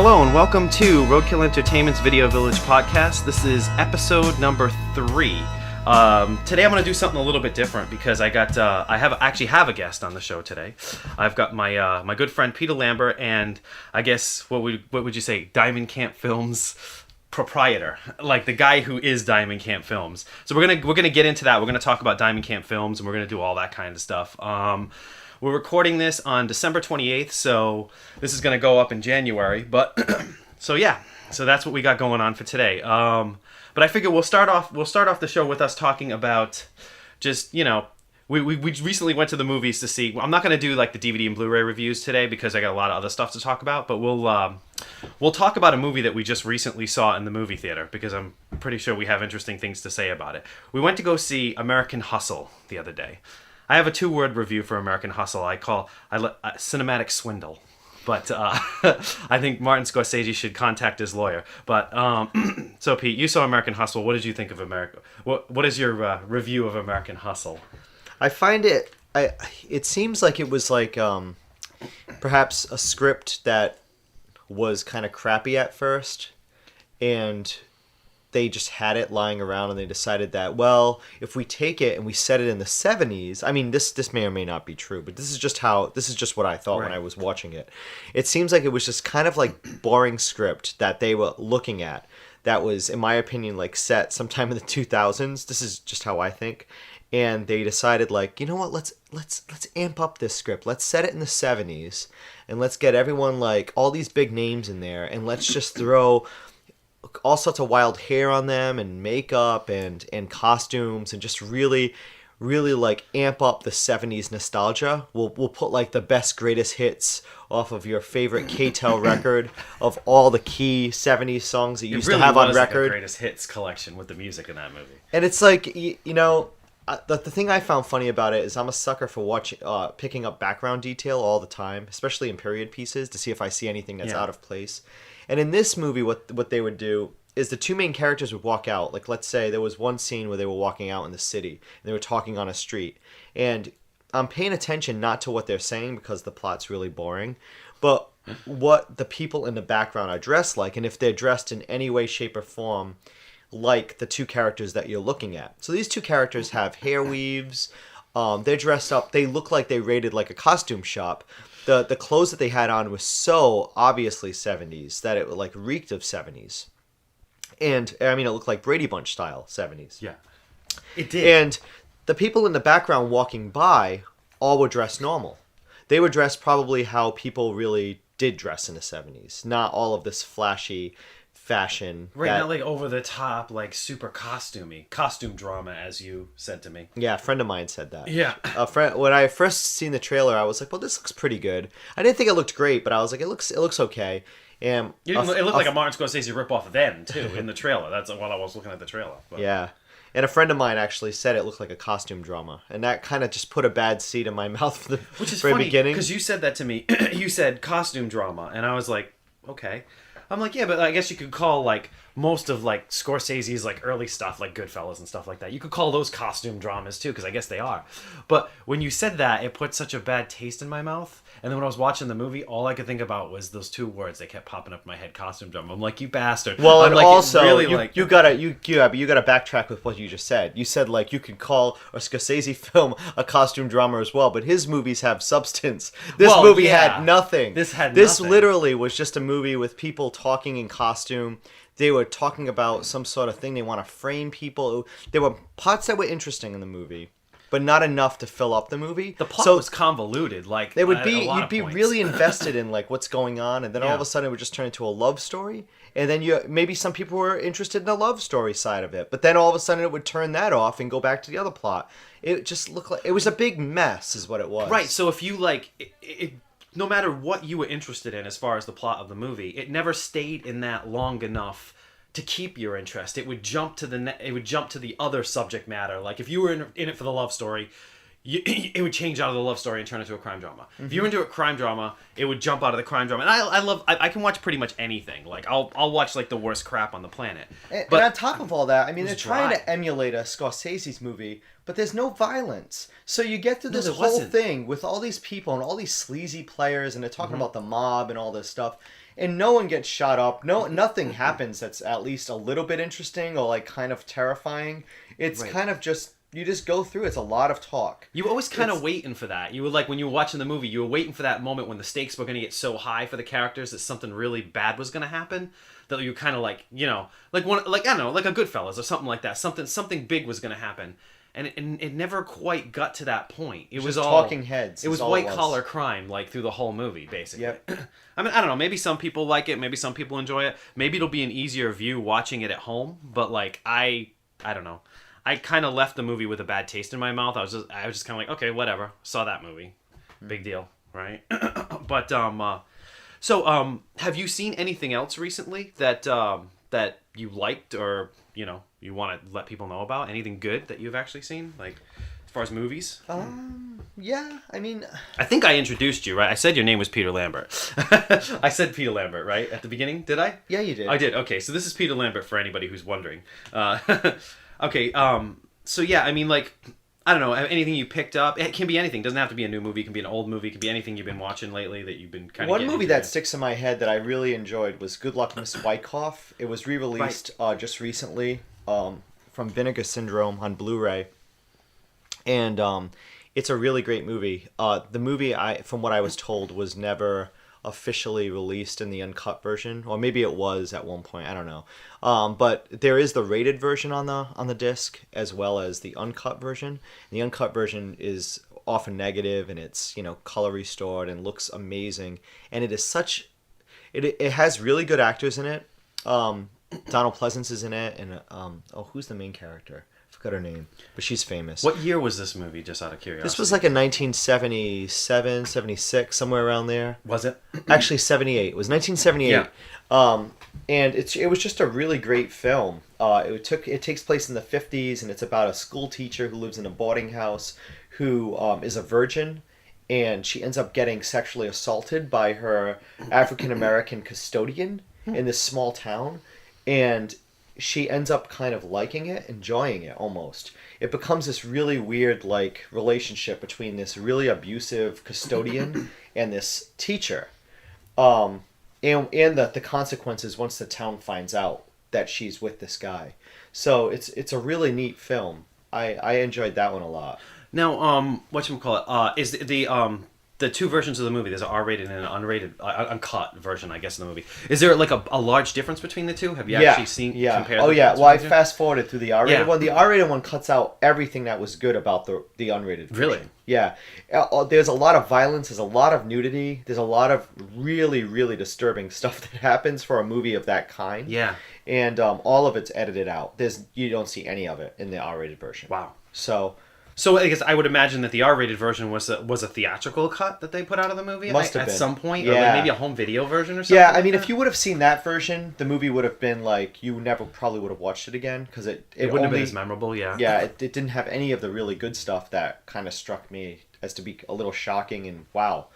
Hello and welcome to Roadkill Entertainment's Video Village podcast. This is episode number 3. Today I'm going to do something a little bit different because I actually have a guest on the show today. I've got my good friend Peter Lambert and I guess what would you say, Diamondcamp Films proprietor, like the guy who is Diamondcamp Films. So we're gonna get into that. We're gonna talk about Diamondcamp Films and we're gonna do all that kind of stuff. We're recording this on December 28th, so this is going to go up in January. But so that's what we got going on for today. But I figure we'll start off the show with us talking about just, we recently went to the movies to see. I'm not going to do like the DVD and Blu-ray reviews today because I got a lot of other stuff to talk about. But we'll talk about a movie that we just recently saw in the movie theater because I'm pretty sure we have interesting things to say about it. We went to go see American Hustle the other day. I have a 2-word review for American Hustle. I call cinematic swindle, but I think Martin Scorsese should contact his lawyer. But so Pete, you saw American Hustle. What did you think of America? What is your review of American Hustle? I find it. It seems like it was like perhaps a script that was kind of crappy at first, and they just had it lying around and they decided that, well, if we take it and we set it in the 70s, I mean, this may or may not be true, but this is just what I thought when I was watching it. It seems like it was just kind of like boring script that they were looking at that was, in my opinion, like set sometime in the 2000s. This is just how I think. And they decided, like, you know what, let's amp up this script. Let's set it in the 70s and let's get everyone, like, all these big names in there and let's just throw all sorts of wild hair on them and makeup and costumes and just really like amp up the 70s nostalgia. We'll put like the best greatest hits off of your favorite K-Tel record of all the key 70s songs that you used to have on record. Like a greatest hits collection with the music in that movie. And it's like, the thing I found funny about it is I'm a sucker for picking up background detail all the time, especially in period pieces, to see if I see anything that's out of place. And in this movie, what they would do is the two main characters would walk out. Like, let's say there was one scene where they were walking out in the city, and they were talking on a street. And I'm paying attention not to what they're saying because the plot's really boring, but what the people in the background are dressed like, and if they're dressed in any way, shape, or form like the two characters that you're looking at. So these two characters have hair weaves. They're dressed up. They look like they raided like a costume shop. The clothes that they had on was so obviously 70s that it like reeked of 70s. And, I mean, it looked like Brady Bunch style 70s. Yeah, it did. And the people in the background walking by all were dressed normal. They were dressed probably how people really did dress in the 70s. Not all of this flashy fashion. Right, not like over the top, like super costumey. Costume drama, as you said to me. Yeah, a friend of mine said that. Yeah. When I first seen the trailer, I was like, well, this looks pretty good. I didn't think it looked great, but I was like, it looks okay. And it looked like a Martin Scorsese ripoff then, too, in the trailer. That's while I was looking at the trailer. But. Yeah. And a friend of mine actually said it looked like a costume drama. And that kind of just put a bad seed in my mouth for the very beginning. Because you said that to me. You said costume drama. And I was like, okay. I'm like, yeah, but I guess you could call, like, most of, like, Scorsese's, like, early stuff, like Goodfellas and stuff like that. You could call those costume dramas, too, because I guess they are. But when you said that, it put such a bad taste in my mouth. And then when I was watching the movie, all I could think about was those 2 words. They kept popping up in my head, costume drama. I'm like, you bastard. Well, I'm and like, also, really, you gotta backtrack with what you just said. You said, like, you could call a Scorsese film a costume drama as well, but his movies have substance. This movie had nothing. This literally was just a movie with people talking in costume. They were talking about some sort of thing. They want to frame people. There were parts that were interesting in the movie, but not enough to fill up the movie. The plot was convoluted. Like, you'd be really invested in like what's going on, and then all of a sudden it would just turn into a love story. And then maybe some people were interested in the love story side of it, but then all of a sudden it would turn that off and go back to the other plot. It just looked like it was a big mess, is what it was. Right. So if you like it no matter what you were interested in as far as the plot of the movie, it never stayed in that long enough to keep your interest. It would jump to the other subject matter. Like if you were in it for the love story, it would change out of the love story and turn into a crime drama. If you're into a crime drama, it would jump out of the crime drama. And I can watch pretty much anything. Like I'll watch like the worst crap on the planet. But on top of all that, I mean, they're trying to emulate a Scorsese's movie, but there's no violence. So you get through this whole thing with all these people and all these sleazy players, and they're talking about the mob and all this stuff, and no one gets shot up. Nothing happens that's at least a little bit interesting or like kind of terrifying. It's kind of just. You just go through. It's a lot of talk. You were always kind of waiting for that. You were like, when you were watching the movie, you were waiting for that moment when the stakes were going to get so high for the characters that something really bad was going to happen. That you kind of like, you know, like I don't know, like a Goodfellas or something like that. Something big was going to happen, and it never quite got to that point. It was all talking heads. It was white collar crime, like through the whole movie, basically. Yep. I mean, I don't know. Maybe some people like it. Maybe some people enjoy it. Maybe it'll be an easier view watching it at home. But like, I don't know. I kind of left the movie with a bad taste in my mouth. I was just kind of like, okay, whatever. Saw that movie, big deal, right? But so have you seen anything else recently that that you liked or you want to let people know about? Anything good that you've actually seen, like as far as movies? Yeah, I mean, I think I introduced you, right? I said your name was Peter Lambert. I said Peter Lambert, right, at the beginning. Did I? Yeah, you did. I did. Okay, so this is Peter Lambert for anybody who's wondering. Okay, so yeah, I mean, like, I don't know, anything you picked up, it can be anything, it doesn't have to be a new movie, it can be an old movie, it can be anything you've been watching lately that you've been kind of One movie that sticks in my head that I really enjoyed was Good Luck, Miss Wyckoff. It was re-released just recently from Vinegar Syndrome on Blu-ray, and it's a really great movie. The movie, from what I was told, was never officially released in the uncut version, or maybe it was at one point, I don't know, but there is the rated version on the disc as well as the uncut version. The uncut version is often negative, and it's color restored and looks amazing, and it is it has really good actors in it. Donald Pleasance is in it, and who's the main character? I forgot her name, but she's famous. What year was this movie, just out of curiosity? This was like in 1977, 76, somewhere around there. Was it? Actually, 78. It was 1978. Yeah. And it was just a really great film. It takes place in the 50s, and it's about a school teacher who lives in a boarding house who is a virgin, and she ends up getting sexually assaulted by her African-American custodian in this small town, and she ends up kind of liking it, enjoying it almost. It becomes this really weird like relationship between this really abusive custodian and this teacher. And the consequences once the town finds out that she's with this guy. So it's a really neat film. I enjoyed that one a lot. Now, whatchamacallit, is the two versions of the movie, there's an R-rated and an unrated, uncut version, I guess, in the movie. Is there like a large difference between the two? Have you actually seen? Compared Well, I fast forwarded through the R-rated one. The R-rated one cuts out everything that was good about the unrated version. Really? Yeah. There's a lot of violence. There's a lot of nudity. There's a lot of really, really disturbing stuff that happens for a movie of that kind. Yeah. And all of it's edited out. You don't see any of it in the R-rated version. Wow. So I guess I would imagine that the R-rated version was a theatrical cut that they put out of the movie Must have been. At some point, yeah. Or like maybe a home video version or something. Yeah, I mean, if you would have seen that version, the movie would have been like you never probably would have watched it again because it wouldn't have been as memorable. Yeah. Yeah, it didn't have any of the really good stuff that kind of struck me as to be a little shocking and wow.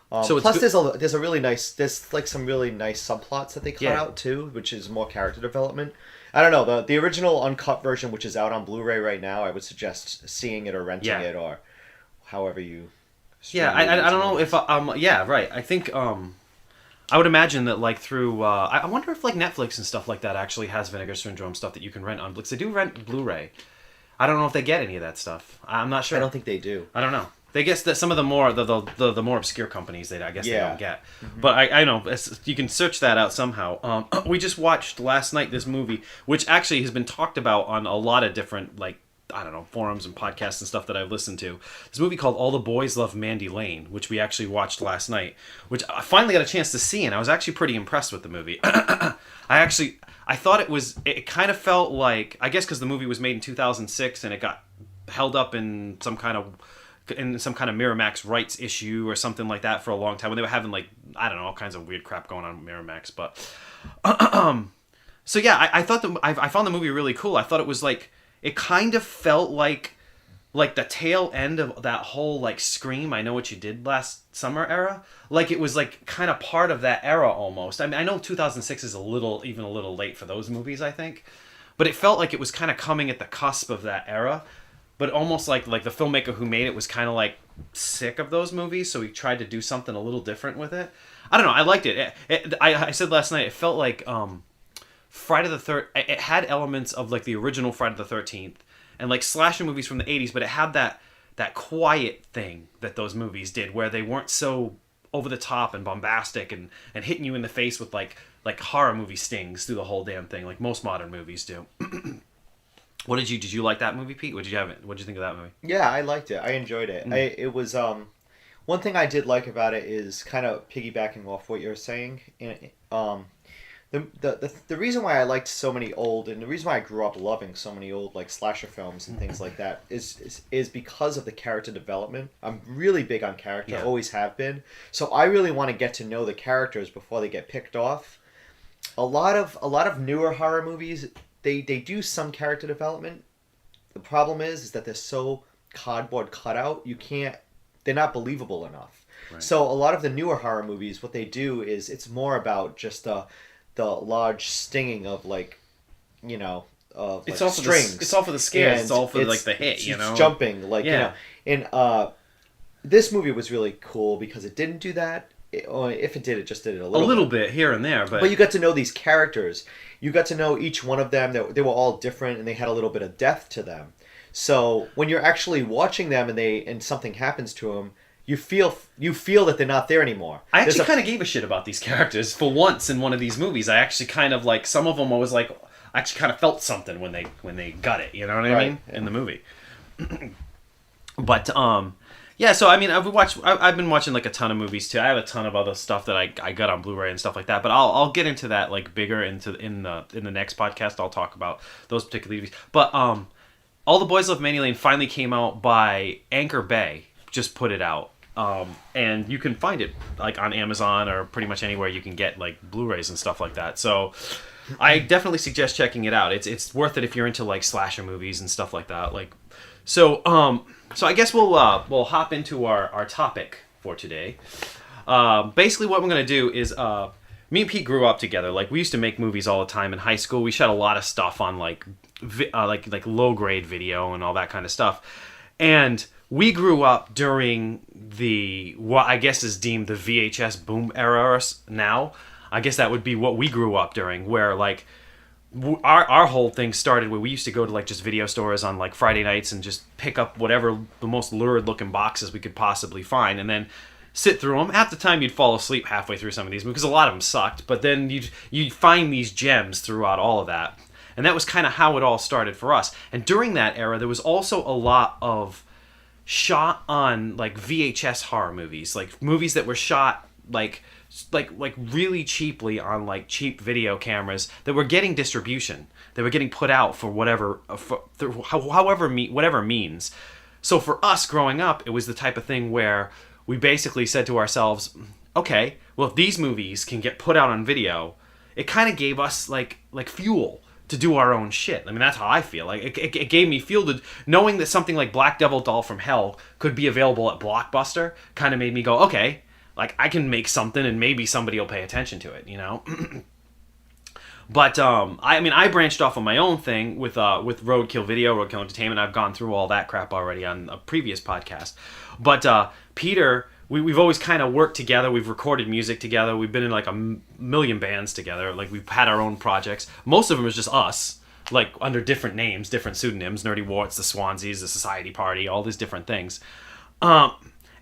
Plus, there's like some really nice subplots that they cut out too, which is more character development. I don't know, the original uncut version, which is out on Blu-ray right now, I would suggest seeing it or renting it or however you. Yeah, I don't know if right. I think I would imagine that like through I wonder if like Netflix and stuff like that actually has Vinegar Syndrome stuff that you can rent on Netflix. They do rent Blu-ray. I don't know if they get any of that stuff. I'm not sure. I don't think they do. I don't know. They guess that some of the more more obscure companies they don't get. Mm-hmm. But I know you can search that out somehow. We just watched last night this movie, which actually has been talked about on a lot of different forums and podcasts and stuff that I've listened to. This movie called All the Boys Love Mandy Lane, which we actually watched last night, which I finally got a chance to see, and I was actually pretty impressed with the movie. I thought it kind of felt like, I guess because the movie was made in 2006 and it got held up in some kind of Miramax rights issue or something like that for a long time when they were having all kinds of weird crap going on with Miramax. But so yeah, I thought I found the movie really cool. I thought it was it kind of felt like like the tail end of that whole like Scream, I Know What You Did Last Summer era. Like it was like kind of part of that era almost. I mean, I know 2006 is even a little late for those movies, I think, but it felt like it was kind of coming at the cusp of that era. But almost like the filmmaker who made it was kind of like sick of those movies, so he tried to do something a little different with it. I don't know. I liked it. I said last night it felt like Friday the Third. It had elements of like the original Friday the 13th and like slasher movies from the 80s, but it had that quiet thing that those movies did, where they weren't so over the top and bombastic and hitting you in the face with like horror movie stings through the whole damn thing, like most modern movies do. What did you like that movie, Pete? What did you think of that movie? Yeah, I liked it. I enjoyed it. It was one thing I did like about it is kind of piggybacking off what you're saying. The reason why I liked so many old, and the reason why I grew up loving so many old like slasher films and things like that is because of the character development. I'm really big on character, always have been. So I really want to get to know the characters before they get picked off. A lot of newer horror movies, they do some character development. The problem is that they're so cardboard cutout. They're not believable enough. Right. So a lot of the newer horror movies, what they do is it's more about just the large stinging of like, of it's like all strings. It's all for the scares. It's all for like the hit. It's jumping like And this movie was really cool because it didn't do that. If it did, it just did it a little bit here and there. But you got to know these characters. You got to know each one of them. They were all different, and they had a little bit of depth to them. So when you're actually watching them and something happens to them, you feel that they're not there anymore. I actually kind of gave a shit about these characters for once in one of these movies. I actually kind of like some of them. I was like, I actually kind of felt something when they got it. You know what I mean? Yeah. In the movie. But yeah. So I mean, I've been watching like a ton of movies too. I have a ton of other stuff that I got on Blu-ray and stuff like that. But I'll get into that like bigger in the next podcast. I'll talk about those particular movies. But All the Boys Love Manny Lane finally came out by Anchor Bay. Just put it out. And you can find it like on Amazon or pretty much anywhere you can get like Blu-rays and stuff like that. So I definitely suggest checking it out. It's worth it if you're into like slasher movies and stuff like that. Like, so I guess we'll hop into our topic for today. Basically what we're gonna do is me and Pete grew up together. Like we used to make movies all the time in high school. We shot a lot of stuff on like low grade video and all that kind of stuff. And we grew up during what I guess is deemed the VHS boom era now. I guess that would be what we grew up during, where like our whole thing started where we used to go to like just video stores on like Friday nights and just pick up whatever the most lurid looking boxes we could possibly find and then sit through them. Half the time you'd fall asleep halfway through some of these because a lot of them sucked, but then you'd find these gems throughout all of that. And that was kind of how it all started for us. And during that era, there was also a lot of shot on like VHS horror movies, like movies that were shot like really cheaply on like cheap video cameras that were getting distribution. They were getting put out for whatever means. So for us growing up, it was the type of thing where we basically said to ourselves, okay, well if these movies can get put out on video, it kind of gave us like fuel to do our own shit. I mean, that's how I feel. Like it gave me fuel to knowing that something like Black Devil Doll from Hell could be available at Blockbuster. Kind of made me go, okay, like I can make something and maybe somebody will pay attention to it, you know. But I branched off on my own thing with Roadkill Roadkill Entertainment. I've gone through all that crap already on a previous podcast. But Peter, we've always kind of worked together. We've recorded music together. We've been in like a million bands together. Like we've had our own projects. Most of them is just us, like under different names, different pseudonyms. Nerdy Warts, the Swanseas, the Society Party, all these different things.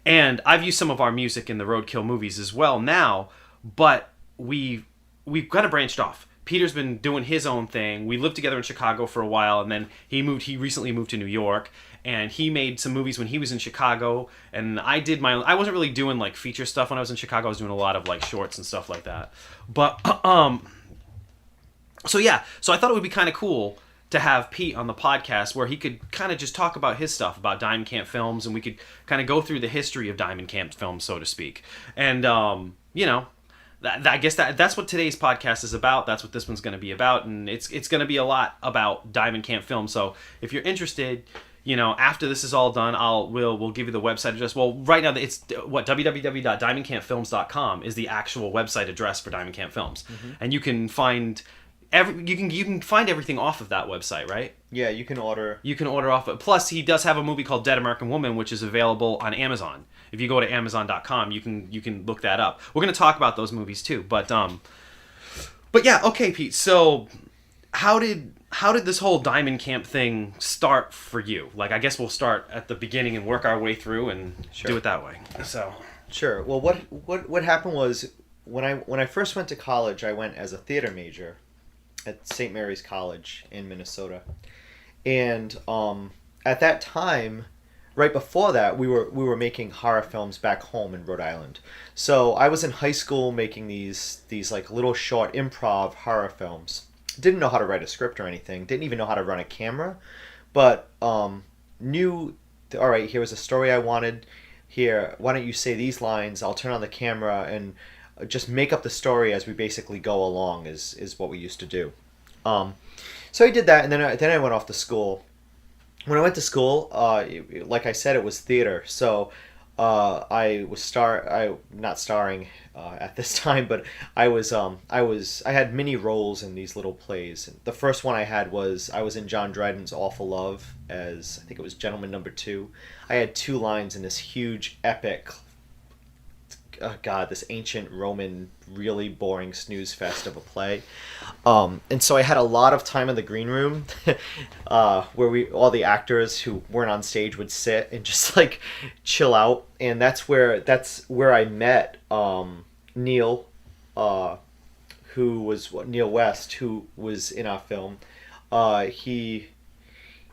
And I've used some of our music in the Roadkill movies as well now. But we've kind of branched off. Peter's been doing his own thing. We lived together in Chicago for a while, and then he recently moved to New York, and he made some movies when he was in Chicago, and I did my own. I wasn't really doing like feature stuff when I was in Chicago. I was doing a lot of like shorts and stuff like that. But so I thought it would be kind of cool to have Pete on the podcast where he could kind of just talk about his stuff, about Diamondcamp Films, and we could kind of go through the history of Diamondcamp Films, so to speak. And I guess that's what today's podcast is about. That's what this one's going to be about, and it's going to be a lot about Diamondcamp Films. So if you're interested, after this is all done, we'll give you the website address. Well, right now it's www.diamondcampfilms.com is the actual website address for Diamondcamp Films, and you can find you can find everything off of that website, right? Yeah, you can order. You can order off it. Plus, he does have a movie called Dead American Woman, which is available on Amazon. If you go to Amazon.com, you can look that up. We're going to talk about those movies too, but yeah, okay, Pete. So, how did this whole Diamond Camp thing start for you? Like, I guess we'll start at the beginning and work our way through and do it that way. So, sure. Well, what happened was when I first went to college, I went as a theater major at St. Mary's College in Minnesota, and at that time, right before that, we were making horror films back home in Rhode Island. So I was in high school making these like little short improv horror films. Didn't know how to write a script or anything. Didn't even know how to run a camera, but knew, all right, here was a story I wanted. Here, why don't you say these lines? I'll turn on the camera and just make up the story as we basically go along is what we used to do. So I did that, and then I went off to school. When I went to school, like I said, it was theater. So I was not starring at this time, but I had mini roles in these little plays. The first one I had was I was in John Dryden's Awful Love as, I think it was Gentleman Number 2. I had 2 lines in this huge epic, this ancient Roman, really boring snooze fest of a play. And so I had a lot of time in the green room where all the actors who weren't on stage would sit and just like chill out. And that's where I met Neil, Neil West, who was in our film. We're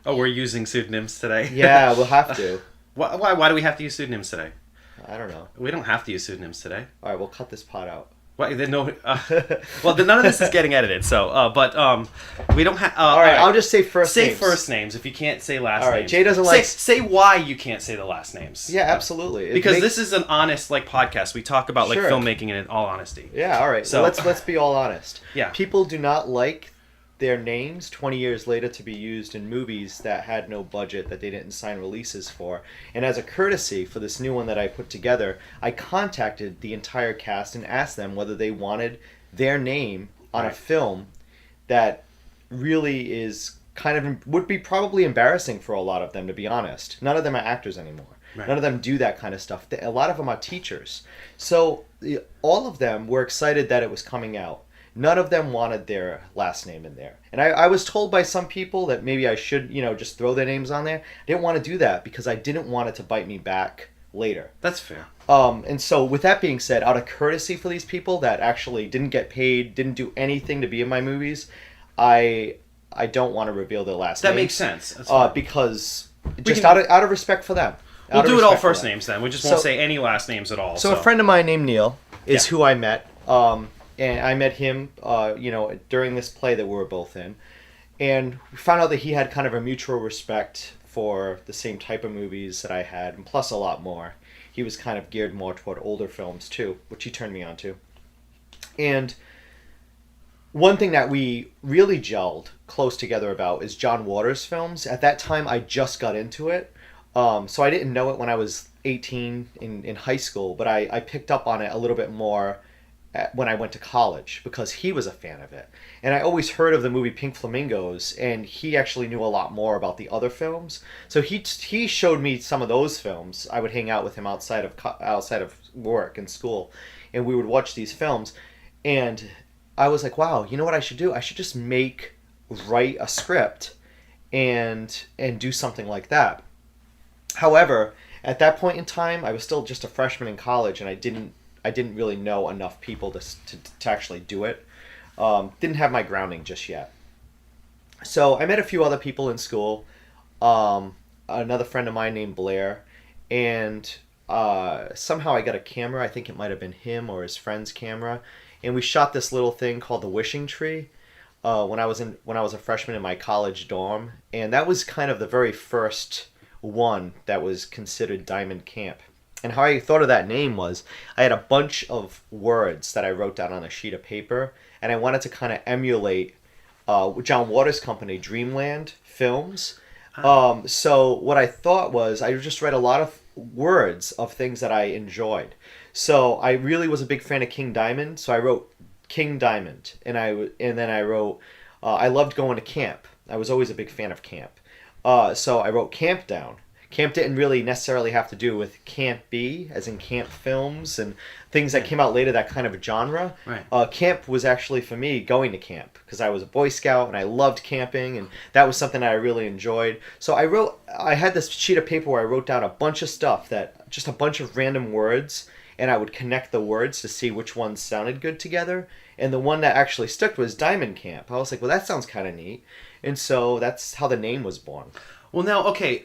using pseudonyms today. Yeah, we'll have to. Why do we have to use pseudonyms today? I don't know. We don't have to use pseudonyms today. All right, we'll cut this part out. Well, none of this is getting edited. So, we don't have. All right, I'll just say first names. Say first names if you can't say last names. All right, Jay doesn't like. Say why you can't say the last names. Yeah, absolutely. Because this is an honest podcast. We talk about Sure. filmmaking in all honesty. Yeah, all right. So let's be all honest. Yeah. People do not like their names 20 years later to be used in movies that had no budget, that they didn't sign releases for. And as a courtesy for this new one that I put together, I contacted the entire cast and asked them whether they wanted their name on a film that really is would be probably embarrassing for a lot of them, to be honest. None of them are actors anymore. Right. None of them do that kind of stuff. A lot of them are teachers. So all of them were excited that it was coming out. None of them wanted their last name in there. And I was told by some people that maybe I should, just throw their names on there. I didn't want to do that because I didn't want it to bite me back later. That's fair. And so with that being said, out of courtesy for these people that actually didn't get paid, didn't do anything to be in my movies, I don't want to reveal their last names. That makes sense. Because out of respect for them. We'll do it all first names then. We just won't say any last names at all. So a friend of mine named Neil is who I met. And I met him, during this play that we were both in. And we found out that he had kind of a mutual respect for the same type of movies that I had, and plus a lot more. He was kind of geared more toward older films, too, which he turned me on to. And one thing that we really gelled close together about is John Waters' films. At that time, I just got into it. So I didn't know it when I was 18 in high school, but I picked up on it a little bit more when I went to college because he was a fan of it. And I always heard of the movie Pink Flamingos, and he actually knew a lot more about the other films. So he showed me some of those films. I would hang out with him outside of work and school, and we would watch these films. And I was like, wow, you know what I should do? I should just write a script and do something like that. However, at that point in time, I was still just a freshman in college, and I didn't really know enough people to actually do it. Didn't have my grounding just yet. So I met a few other people in school. Another friend of mine named Blair. And somehow I got a camera. I think it might have been him or his friend's camera. And we shot this little thing called The Wishing Tree when I was a freshman in my college dorm. And that was kind of the very first one that was considered Diamond Camp. And how I thought of that name was I had a bunch of words that I wrote down on a sheet of paper, and I wanted to kind of emulate John Waters' company, Dreamland Films. So what I thought was I just read a lot of words of things that I enjoyed. So I really was a big fan of King Diamond. So I wrote King Diamond, and then I wrote. I loved going to camp. I was always a big fan of camp. So I wrote Camp Down. Camp didn't really necessarily have to do with Camp B, as in camp films and things that came out later, that kind of genre. Right. Camp was actually, for me, going to camp, because I was a Boy Scout and I loved camping, and that was something that I really enjoyed. So I had this sheet of paper where I wrote down a bunch of stuff, just a bunch of random words, and I would connect the words to see which ones sounded good together. And the one that actually stuck was Diamondcamp. I was like, well, that sounds kind of neat. And so that's how the name was born. Well, now, okay,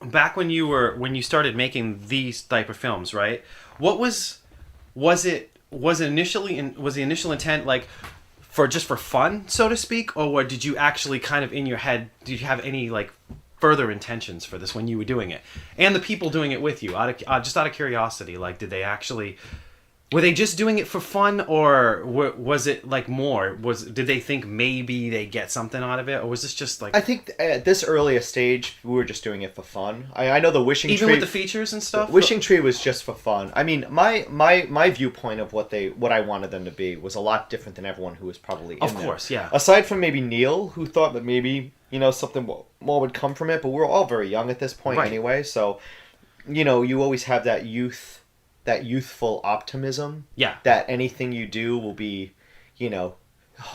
back when you started making these type of films, right? What was the initial intent like for fun, so to speak, or did you actually kind of in your head, did you have any like further intentions for this when you were doing it, and the people doing it with you, just out of curiosity, like did they actually? Were they just doing it for fun, or was it like more? Did they think maybe they get something out of it, or was this just like? I think at this earlier stage, we were just doing it for fun. I know the Wishing Tree... Even with the features and stuff? Wishing Tree was just for fun. I mean, my viewpoint of what I wanted them to be was a lot different than everyone who was probably in there. Of course, yeah. Aside from maybe Neil, who thought that maybe, something more would come from it, but we were all very young at this point anyway, so, you always have that youthful optimism. Yeah. That anything you do will be,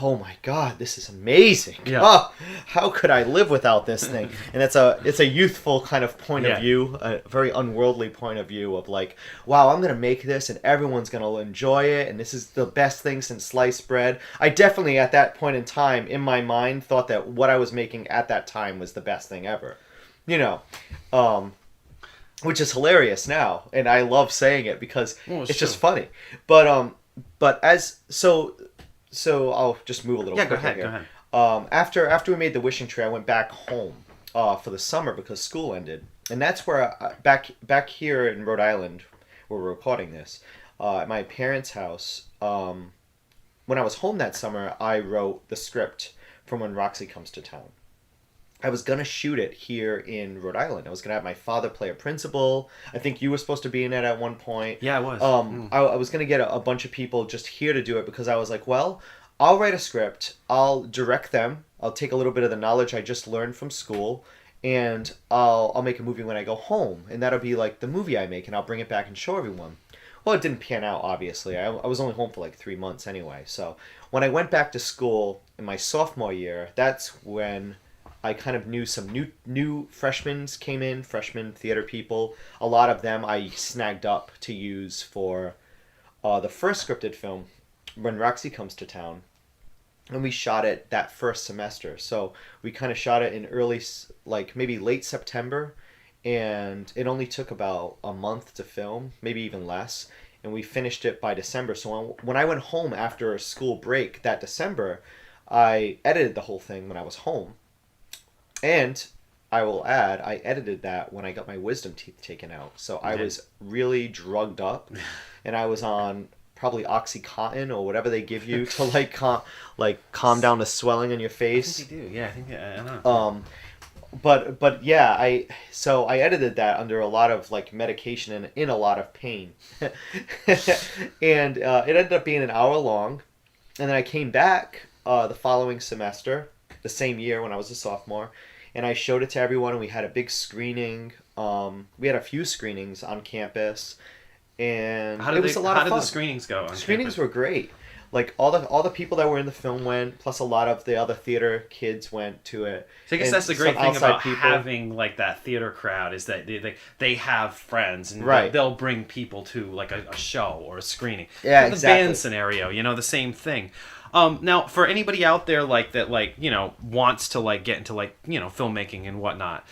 oh my God, this is amazing. Yeah. Oh, how could I live without this thing? And it's a youthful kind of point of view, a very unworldly point of view of like, wow, I'm going to make this and everyone's going to enjoy it. And this is the best thing since sliced bread. I definitely at that point in time in my mind thought that what I was making at that time was the best thing ever, which is hilarious now, and I love saying it because it's just funny. But I'll just move a little. Yeah, go ahead. After we made the Wishing Tree, I went back home for the summer because school ended, and that's where back here in Rhode Island, where we're recording this, at my parents' house. When I was home that summer, I wrote the script from When Roxy Comes to Town. I was going to shoot it here in Rhode Island. I was going to have my father play a principal. I think you were supposed to be in it at one point. Yeah, I was. I was going to get a bunch of people just here to do it because I was like, well, I'll write a script. I'll direct them. I'll take a little bit of the knowledge I just learned from school, and I'll make a movie when I go home. And that'll be like the movie I make, and I'll bring it back and show everyone. Well, it didn't pan out, obviously. I was only home for like 3 months anyway. So when I went back to school in my sophomore year, that's when I kind of knew some new freshmen came in, freshman theater people. A lot of them I snagged up to use for the first scripted film, When Roxy Comes to Town. And we shot it that first semester. So we kind of shot it in early, like maybe late September. And it only took about a month to film, maybe even less. And we finished it by December. So when I went home after a school break that December, I edited the whole thing when I was home. And I will add, I edited that when I got my wisdom teeth taken out. So I was really drugged up, and I was on probably Oxycontin or whatever they give you to calm down the swelling in your face. I think they do. Yeah, I think I don't know. But yeah, I edited that under a lot of like medication and in a lot of pain, and it ended up being an hour long, and then I came back the following semester. The same year when I was a sophomore, and I showed it to everyone, and we had a big screening. We had a few screenings on campus, and it was a lot of fun. How did the screenings go? Screenings were great. Like all the people that were in the film went, plus a lot of the other theater kids went to it. So I guess that's the great thing about having like that theater crowd is that they have friends, and they'll bring people to like a show or a screening. Yeah, like exactly. The band scenario, the same thing. Now, for anybody out there like that, like wants to like get into like filmmaking and whatnot,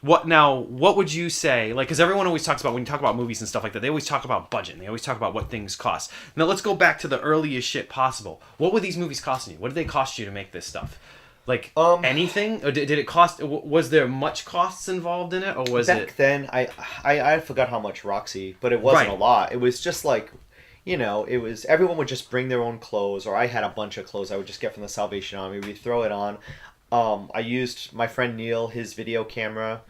what would you say? Like, because everyone always talks about when you talk about movies and stuff like that, they always talk about budget. And they always talk about what things cost. Now, let's go back to the earliest shit possible. What were these movies costing you? What did they cost you to make this stuff? Like anything? Or did it cost? Was there much costs involved in it, or was back then? I forgot how much Roxy, but it wasn't a lot. It was just like. It was everyone would just bring their own clothes, or I had a bunch of clothes I would just get from the Salvation Army. We'd throw it on. I used my friend Neil, his video camera.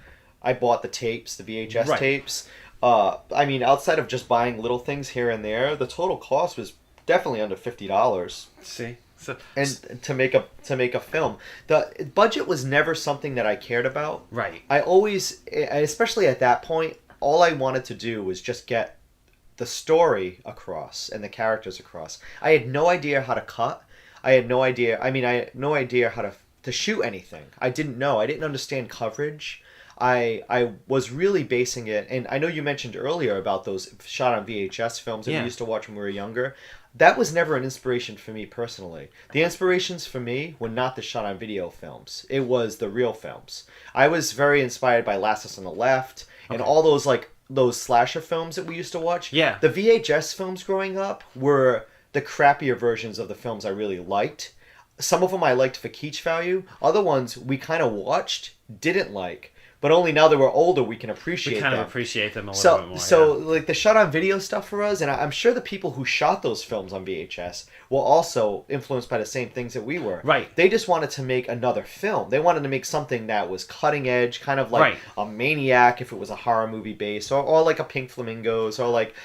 I bought the tapes, the VHS Right. tapes. I mean, outside of just buying little things here and there, the total cost was definitely under $50. See, so And to make a film, the budget was never something that I cared about. right. I always, especially at that point, all I wanted to do was just get the story across and the characters across. I had no idea how to cut. I had no idea. I mean, I had no idea how to shoot anything. I didn't know. I didn't understand coverage. I was really basing it, and I know you mentioned earlier about those shot on VHS films that Yeah. we used to watch when we were younger. That was never an inspiration for me personally. The inspirations for me were not the shot on video films. It was the real films. I was very inspired by Last of Us on the Left and Okay. all those those slasher films that we used to watch. Yeah. The VHS films growing up were the crappier versions of the films I really liked. Some of them I liked for kitsch value. Other ones we kind of watched, didn't like. But only now that we're older we can appreciate We kind them. of appreciate them a little bit more. So yeah. like the shot on video stuff for us, and I'm sure the people who shot those films on VHS were also influenced by the same things that we were. Right. They just wanted to make another film. They wanted to make something that was cutting edge, kind of like Right. a Maniac if it was a horror movie base, or like a Pink Flamingos, or like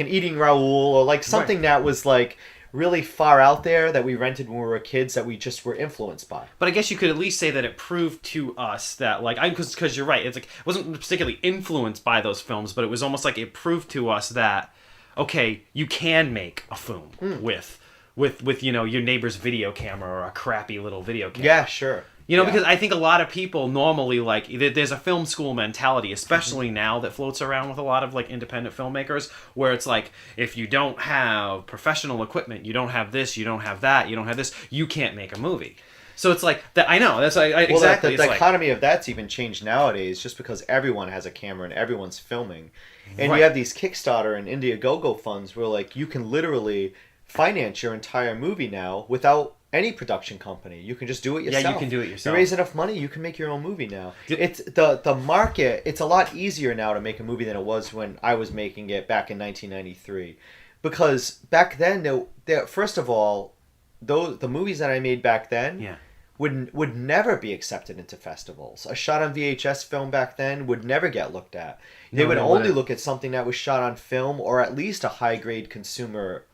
an Eating Raoul, or like something that was like really far out there that we rented when we were kids that we just were influenced by. But I guess you could at least say that it proved to us that, like, because you're right, it's like it wasn't particularly influenced by those films, but it was almost like it proved to us that, okay, you can make a film with your neighbor's video camera or a crappy little video camera. Yeah, sure. You know, Yeah. because I think a lot of people normally, like, there's a film school mentality, especially Mm-hmm. now, that floats around with a lot of, like, independent filmmakers, where it's like, if you don't have professional equipment, you don't have this, you don't have that, you don't have this, you can't make a movie. So it's like, that. I know, that's exactly. The It's like, dichotomy of that's even changed nowadays just because everyone has a camera and everyone's filming. And Right. you have these Kickstarter and Indiegogo funds where like you can literally finance your entire movie now without any production company. You can just do it yourself. Yeah, you can do it yourself. You raise enough money, you can make your own movie now. Did- It's the market, it's a lot easier now to make a movie than it was when I was making it back in 1993. Because back then, first of all, the movies that I made back then yeah. would never be accepted into festivals. A shot on VHS film back then would never get looked at. They No, would they only wouldn't. look at something that was shot on film or at least a high grade consumer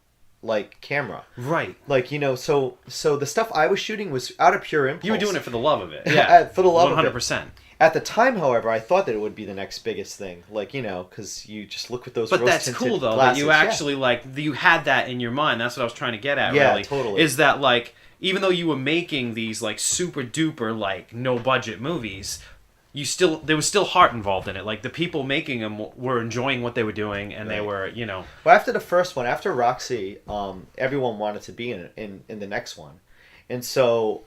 like camera. Right. Like, you know, so the stuff I was shooting was out of pure impulse. You were doing it for the love of it. Yeah. For the love of it. 100%. At the time, however, I thought that it would be the next biggest thing. Like, you know, because you just look with those But that's rose-tinted cool, though, glasses. that you actually, like, you had that in your mind. That's what I was trying to get at, Yeah, really. totally. Is that, like, even though you were making these, like, super duper, like, no budget movies, there was still heart involved in it. Like, the people making them were enjoying what they were doing, and they Right. were, you know. Well, after the first one, after Roxy, everyone wanted to be in the next one, and so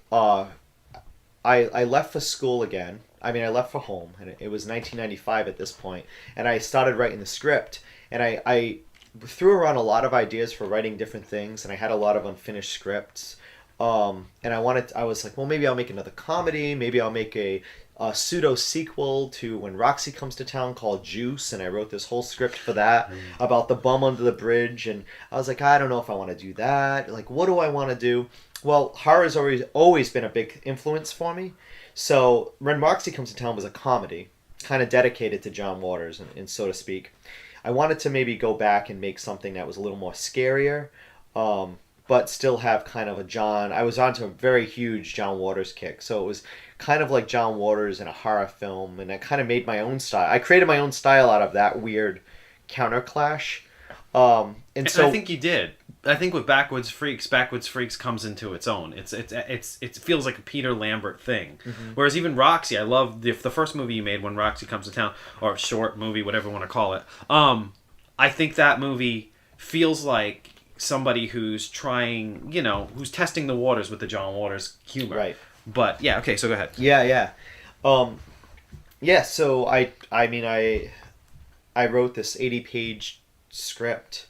I left for school again. I mean, I left for home, and it was 1995 at this point, and I started writing the script, and I threw around a lot of ideas for writing different things, and I had a lot of unfinished scripts, and I was like, well, maybe I'll make another comedy, maybe I'll make a pseudo sequel to When Roxy Comes to Town called Juice, and I wrote this whole script for that about the bum under the bridge, and I was like, I don't know if I want to do that. Like, what do I want to do? Well, horror's always been a big influence for me. So When Roxy Comes to Town was a comedy, kind of dedicated to John Waters, and so to speak. I wanted to maybe go back and make something that was a little more scarier, but still have kind of a John. I was onto a very huge John Waters kick, so it was kind of like John Waters in a horror film, and I kind of made my own style. I created my own style out of that weird counterclash. And so I think you did. I think with Backwoods Freaks comes into its own. It feels like a Peter Lambert thing. Mm-hmm. Whereas even Roxy, I love the first movie you made, When Roxy Comes to Town, or short movie, whatever you want to call it. I think that movie feels like somebody who's trying, you know, who's testing the waters with the John Waters humor. Right. But yeah, okay, so go ahead. Yeah. So I wrote this 80-page script,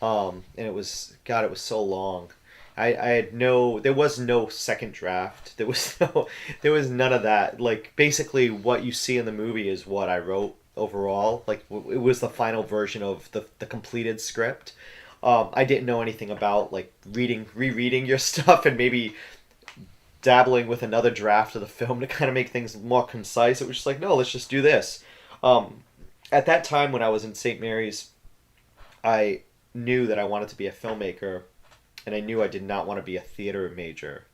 and it was so long. There was no second draft. There was none of that. Like, basically what you see in the movie is what I wrote overall. Like, it was the final version of the completed script. I didn't know anything about, like, rereading your stuff and maybe dabbling with another draft of the film to kind of make things more concise. It was just like, no, let's just do this. At that time when I was in St. Mary's, I knew that I wanted to be a filmmaker, and I knew I did not want to be a theater major.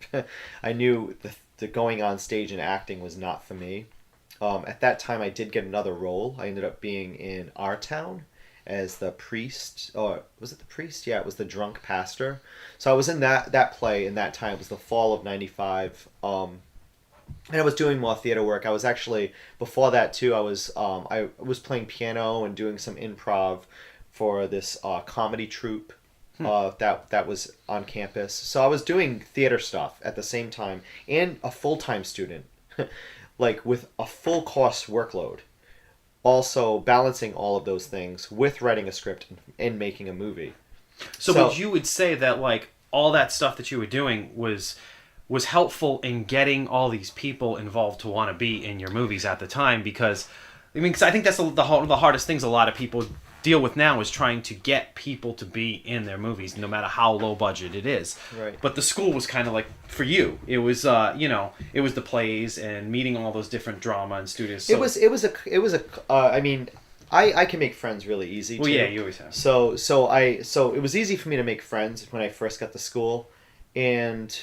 I knew the going on stage and acting was not for me. At that time, I did get another role. I ended up being in Our Town as the priest. Or was it the priest? Yeah, it was the drunk pastor. So I was in that play in that time. It was the fall of '95. And I was doing more theater work. I was actually, before that too, I was playing piano and doing some improv for this comedy troupe that was on campus. So I was doing theater stuff at the same time, and a full-time student, like with a full course workload. Also balancing all of those things with writing a script and making a movie. So but you would say that like all that stuff that you were doing was helpful in getting all these people involved to want to be in your movies at the time, because I mean, 'cause I think that's the hardest things a lot of people deal with now is trying to get people to be in their movies, no matter how low budget it is. Right. But the school was kind of like for you. It was it was the plays and meeting all those different drama and studios. So, it was a. I mean, I can make friends really easy. Well, too. yeah, you always have. So it was easy for me to make friends when I first got to school, and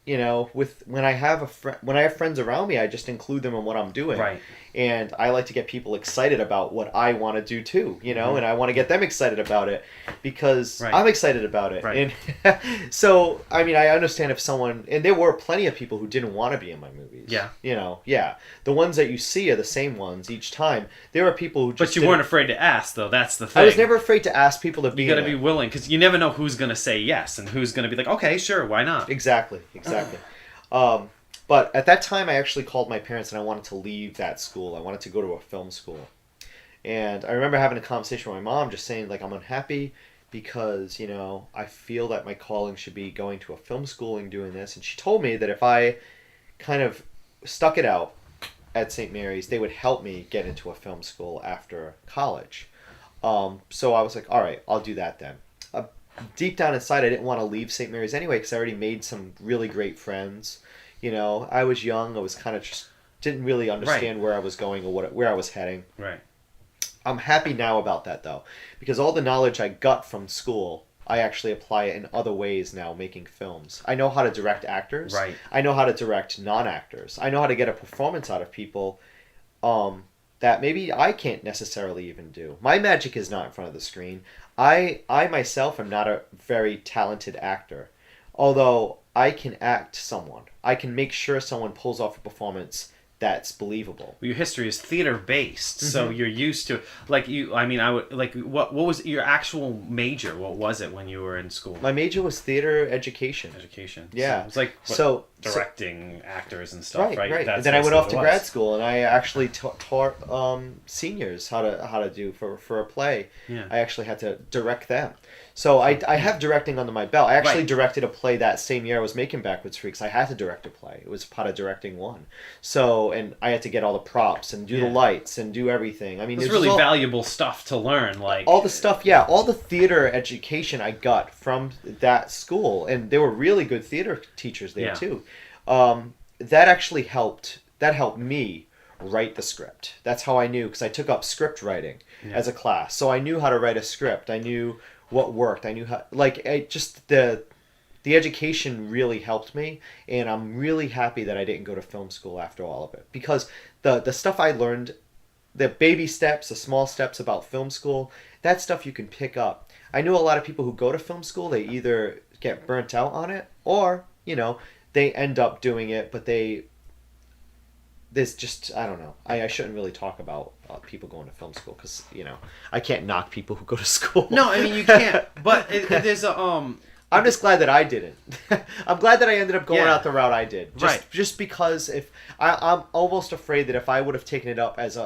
when I have friends around me, I just include them in what I'm doing. Right. And I like to get people excited about what I want to do too, Mm-hmm. and I want to get them excited about it because Right. I'm excited about it. Right. And so, I mean, I understand if someone, and there were plenty of people who didn't want to be in my movies. Yeah. Yeah. The ones that you see are the same ones each time. There are people who just But you weren't afraid to ask, though. That's the thing. I was never afraid to ask people to be You got to in be it. willing, because you never know who's going to say yes and who's going to be like, okay, sure, why not? Exactly. But at that time, I actually called my parents and I wanted to leave that school. I wanted to go to a film school. And I remember having a conversation with my mom just saying, like, I'm unhappy because, I feel that my calling should be going to a film school and doing this. And she told me that if I kind of stuck it out at St. Mary's, they would help me get into a film school after college. So I was like, all right, I'll do that then. Deep down inside, I didn't want to leave St. Mary's anyway because I already made some really great friends. I was young. I was kind of just didn't really understand where I was going or where I was heading. Right. I'm happy now about that though, because all the knowledge I got from school, I actually apply it in other ways now making films. I know how to direct actors. Right. I know how to direct non-actors. I know how to get a performance out of people that maybe I can't necessarily even do. My magic is not in front of the screen. I myself am not a very talented actor, although I can act someone. I can make sure someone pulls off a performance that's believable. Your history is theater based, so you're used to what was your actual major? What was it when you were in school? My major was theater education. Yeah. So it's like directing actors and stuff, right? Right. That's And then I went off to what it grad was. school, and I actually taught seniors how to do for a play. Yeah. I actually had to direct them. So I have directing under my belt. I actually directed a play that same year I was making Backwards Freaks. I had to direct a play. It was part of directing one. So, and I had to get all the props and do the lights and do everything. I mean, It's really valuable stuff to learn, like all the stuff. Yeah, all the theater education I got from that school, and there were really good theater teachers there too. That actually helped. That helped me write the script. That's how I knew, because I took up script writing as a class. So I knew how to write a script. I knew what worked. I knew how, the education really helped me, and I'm really happy that I didn't go to film school after all of it, because the stuff I learned, the baby steps, the small steps about film school, that stuff you can pick up. I know a lot of people who go to film school, they either get burnt out on it, or they end up doing it, but there's just, I don't know. I shouldn't really talk about people going to film school because, I can't knock people who go to school. No, I mean you can't. But there's a I'm just glad that I didn't. I'm glad that I ended up going out the route I did. Just because I'm almost afraid that if I would have taken it up as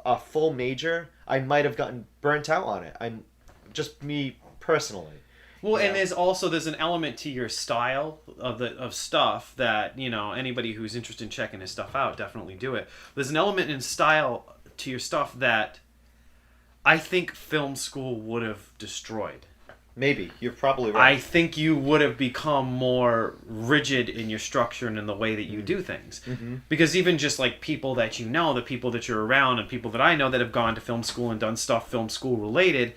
a full major, I might have gotten burnt out on it. I'm just me personally. Well, and there's an element to your style of stuff that, anybody who's interested in checking his stuff out, definitely do it. There's an element in style to your stuff that I think film school would have destroyed. Maybe. You're probably right. I think you would have become more rigid in your structure and in the way that you do things. Mm-hmm. Because even just like people that you know, the people that you're around, and people that I know that have gone to film school and done stuff film school related,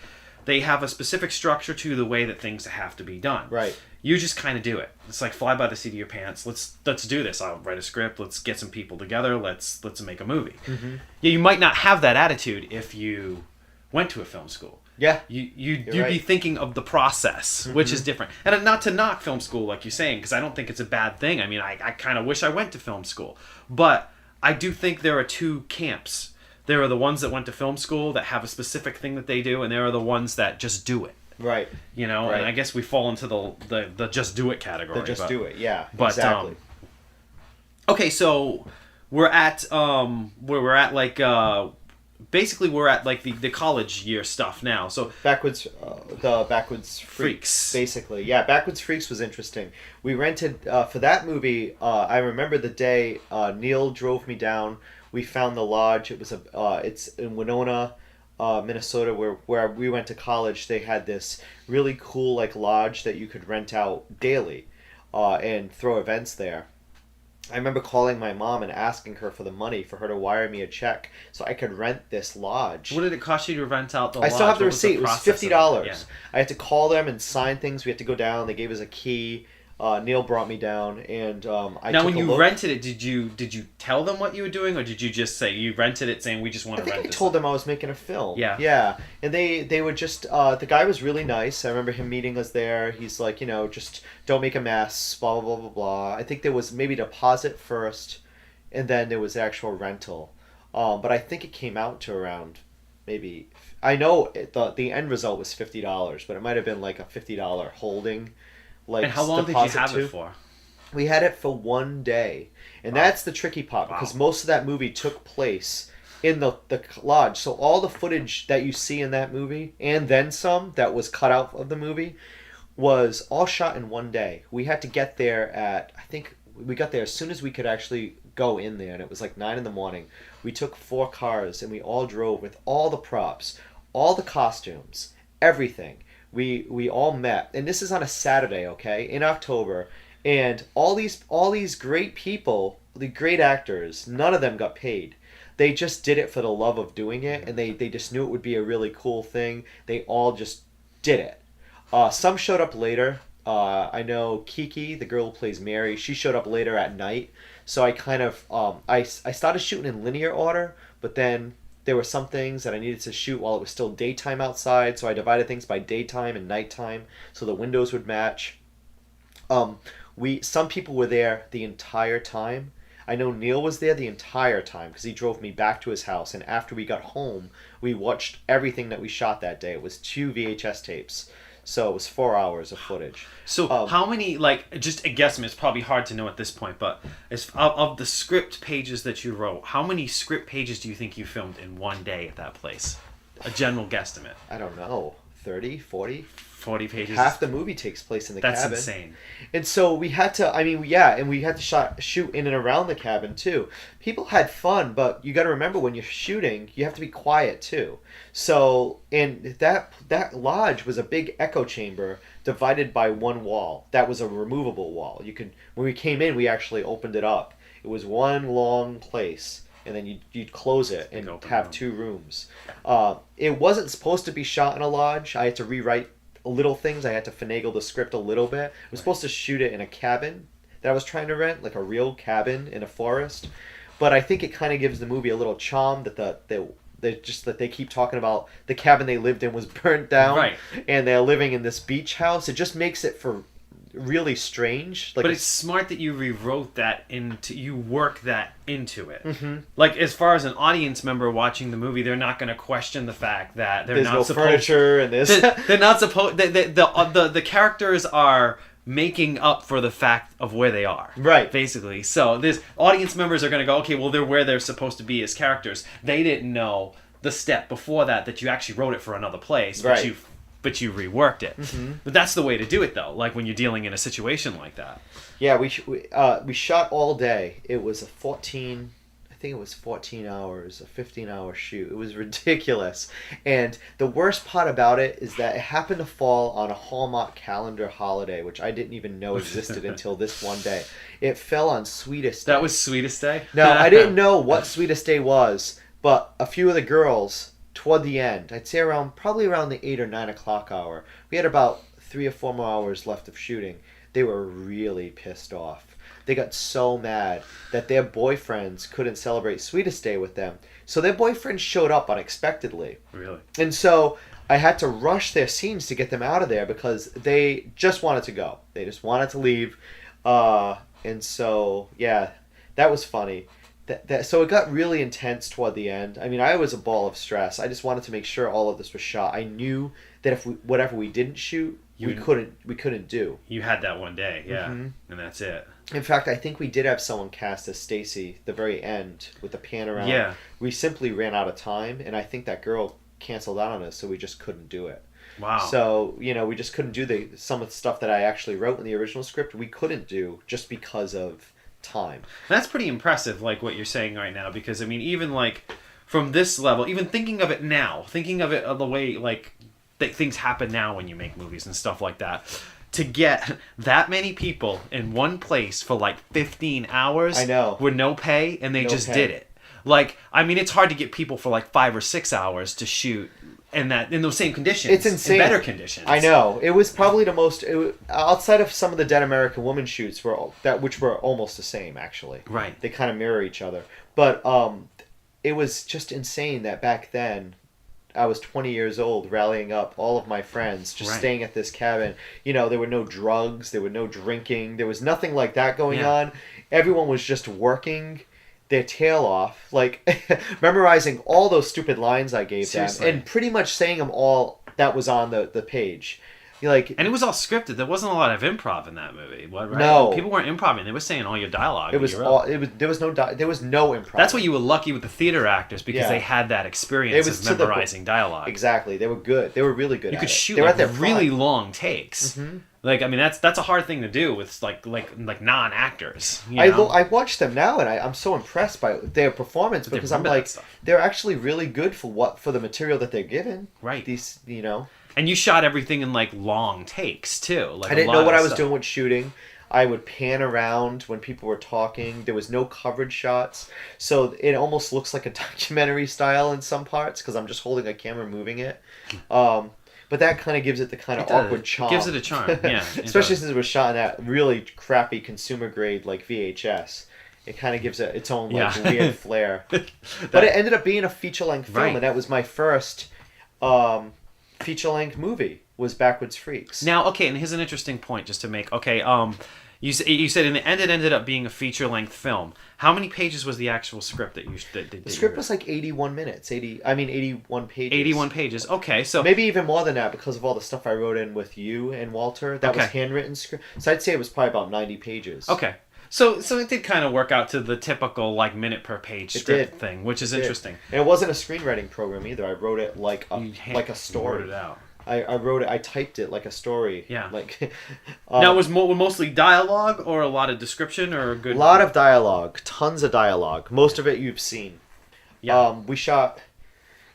they have a specific structure to the way that things have to be done. Right. You just kind of do it. It's like fly by the seat of your pants. Let's do this. I'll write a script. Let's get some people together. Let's make a movie. Mm-hmm. Yeah, you might not have that attitude if you went to a film school. Yeah. You'd right. be thinking of the process, which is different. And not to knock film school, like you're saying, because I don't think it's a bad thing. I mean, I kind of wish I went to film school. But I do think there are two camps. There are the ones that went to film school that have a specific thing that they do, and there are the ones that just do it. Right. You know, right. And I guess we fall into the just do it category. Do it, yeah. But, exactly. Okay, so we're at where we're at like basically we're at like the college year stuff now. So the Backwoods Freaks, basically. Yeah, Backwoods Freaks was interesting. We rented for that movie. I remember the day Neil drove me down. We found the lodge. It was it's in Winona, Minnesota, where we went to college. They had this really cool like lodge that you could rent out daily, and throw events there. I remember calling my mom and asking her for the money for her to wire me a check so I could rent this lodge. What did it cost you to rent out the lodge? I still have the receipt. It was $50. Yeah. I had to call them and sign things. We had to go down. They gave us a key. Neil brought me down, and I now took when a you look. rented it, did you tell them what you were doing, or did you just say you rented it saying we just want to rent this? I told them I was making a film. Yeah, and they would just the guy was really nice. I remember him meeting us there. He's like, just don't make a mess, blah blah blah blah blah. I think there was maybe deposit first, and then there was actual rental. But I think it came out to around maybe, I know the end result was $50, but it might have been like a $50 holding. And how long did you have it for? We had it for one day. And that's the tricky part, because most of that movie took place in the lodge. So all the footage that you see in that movie, and then some that was cut out of the movie, was all shot in one day. We had to get there I think we got there as soon as we could actually go in there, and it was like 9 a.m. We took 4 cars, and we all drove with all the props, all the costumes, everything. We all met, and this is on a Saturday, okay, in October, and all these great people, the great actors, none of them got paid. They just did it for the love of doing it, and they just knew it would be a really cool thing. They all just did it. Some showed up later. I know Kiki, the girl who plays Mary, she showed up later at night. So I kind of I started shooting in linear order, but then there were some things that I needed to shoot while it was still daytime outside, so I divided things by daytime and nighttime so the windows would match. Some people were there the entire time. I know Neil was there the entire time because he drove me back to his house, and after we got home, we watched everything that we shot that day. It was 2 VHS tapes. So it was 4 hours of footage. So how many, like, just a guesstimate, it's probably hard to know at this point, but of the script pages that you wrote, how many script pages do you think you filmed in one day at that place? A general guesstimate. I don't know, 30, 40? 40 pages. Half the movie takes place in the cabin. That's insane. And so we had to, and we had to shoot in and around the cabin too. People had fun, but you got to remember when you're shooting, you have to be quiet too. So, and that lodge was a big echo chamber divided by one wall. That was a removable wall. When we came in, we actually opened it up. It was one long place, and then you'd close it and have 2 rooms. It wasn't supposed to be shot in a lodge. I had to rewrite little things. I had to finagle the script a little bit. I was supposed to shoot it in a cabin that I was trying to rent, like a real cabin in a forest. But I think it kind of gives the movie a little charm that they keep talking about the cabin they lived in was burnt down, right? And they're living in this beach house. It just makes it for really strange. But it's smart that you rewrote that you work that into it. Mm-hmm. Like, as far as an audience member watching the movie, they're not going to question the fact that there's no furniture and this. They're not supposed. The characters are making up for the fact of where they are. Right. Basically. So this audience members are going to go, okay, well, they're where they're supposed to be as characters. They didn't know the step before that you actually wrote it for another place, right. But you reworked it. Mm-hmm. But that's the way to do it, though. Like when you're dealing in a situation like that. Yeah, we shot all day. It was a 14 think it was 14 hours, a 15-hour shoot. It was ridiculous. And the worst part about it is that it happened to fall on a Hallmark calendar holiday, which I didn't even know existed until this one day. It fell on Sweetest Day. That was Sweetest Day? No, I didn't know what Sweetest Day was, but a few of the girls, toward the end, I'd say probably around the 8 or 9 o'clock hour, we had about 3 or 4 more hours left of shooting. They were really pissed off. They got so mad that their boyfriends couldn't celebrate Sweetest Day with them. So their boyfriends showed up unexpectedly. Really? And so I had to rush their scenes to get them out of there because they just wanted to go. They just wanted to leave. And so, yeah, that was funny. So it got really intense toward the end. I mean, I was a ball of stress. I just wanted to make sure all of this was shot. I knew that if whatever we didn't shoot, we couldn't do. You had that one day, yeah, and that's it. In fact, I think we did have someone cast as Stacy the very end with the pan around. Yeah. We simply ran out of time, and I think that girl canceled out on us, so we just couldn't do it. Wow. So, we just couldn't do some of the stuff that I actually wrote in the original script. We couldn't do just because of time. That's pretty impressive, like what you're saying right now, because I mean, even like from this level, even thinking of it the way like things happen now when you make movies and stuff like that, to get that many people in one place for like 15 hours, I know, with no pay, and they just pay. did it. Like, I mean, it's hard to get people for like 5 or 6 hours to shoot in those same conditions. It's insane. In better conditions. I know. It was probably the most outside of some of the Dead American Woman shoots which were almost the same actually. Right. They kind of mirror each other. But it was just insane that back then I was 20 years old, rallying up all of my friends, just staying at this cabin. There were no drugs, there were no drinking, there was nothing like that going on. Everyone was just working their tail off, like memorizing all those stupid lines I gave Seriously. them, and pretty much saying them all that was on the page. And it was all scripted. There wasn't a lot of improv in that movie. Right? No, people weren't improvising. They were saying all your dialogue. There was no improv. That's why you were lucky with the theater actors, because they had that experience of memorizing dialogue. Exactly, they were good. They were really good. You could shoot really long takes. Mm-hmm. Like, I mean, that's a hard thing to do with like non-actors. I watch them now, and I'm so impressed by their performance, because I'm like, they're actually really good for the material that they're given. Right. These. And you shot everything in like long takes too. Like, I didn't know what I was doing with shooting. I would pan around when people were talking. There was no coverage shots, so it almost looks like a documentary style in some parts because I'm just holding a camera moving it. But that kind of gives it the kind of awkward charm. It gives it a charm, yeah. Especially since it was shot in that really crappy consumer grade like VHS. It kind of gives it its own weird flair. But it ended up being a feature-length film, and that was my first feature-length movie, was Backwards Freaks. Now, okay, and here's an interesting point just to make. Okay, you said in the end it ended up being a feature-length film. How many pages was the actual script that you did? The script was like 81 minutes. 81 pages. 81 pages. Okay, so maybe even more than that because of all the stuff I wrote in with you and Walter. That was handwritten script. So I'd say it was probably about 90 pages. Okay. So it did kind of work out to the typical like minute per page script thing, which is interesting. And it wasn't a screenwriting program either. I wrote it like a story. Wrote it out. I wrote it. I typed it like a story. Yeah. Like. Now was mostly dialogue or a lot of description or a good. A lot of dialogue, tons of dialogue. Most of it you've seen. Yeah. We shot.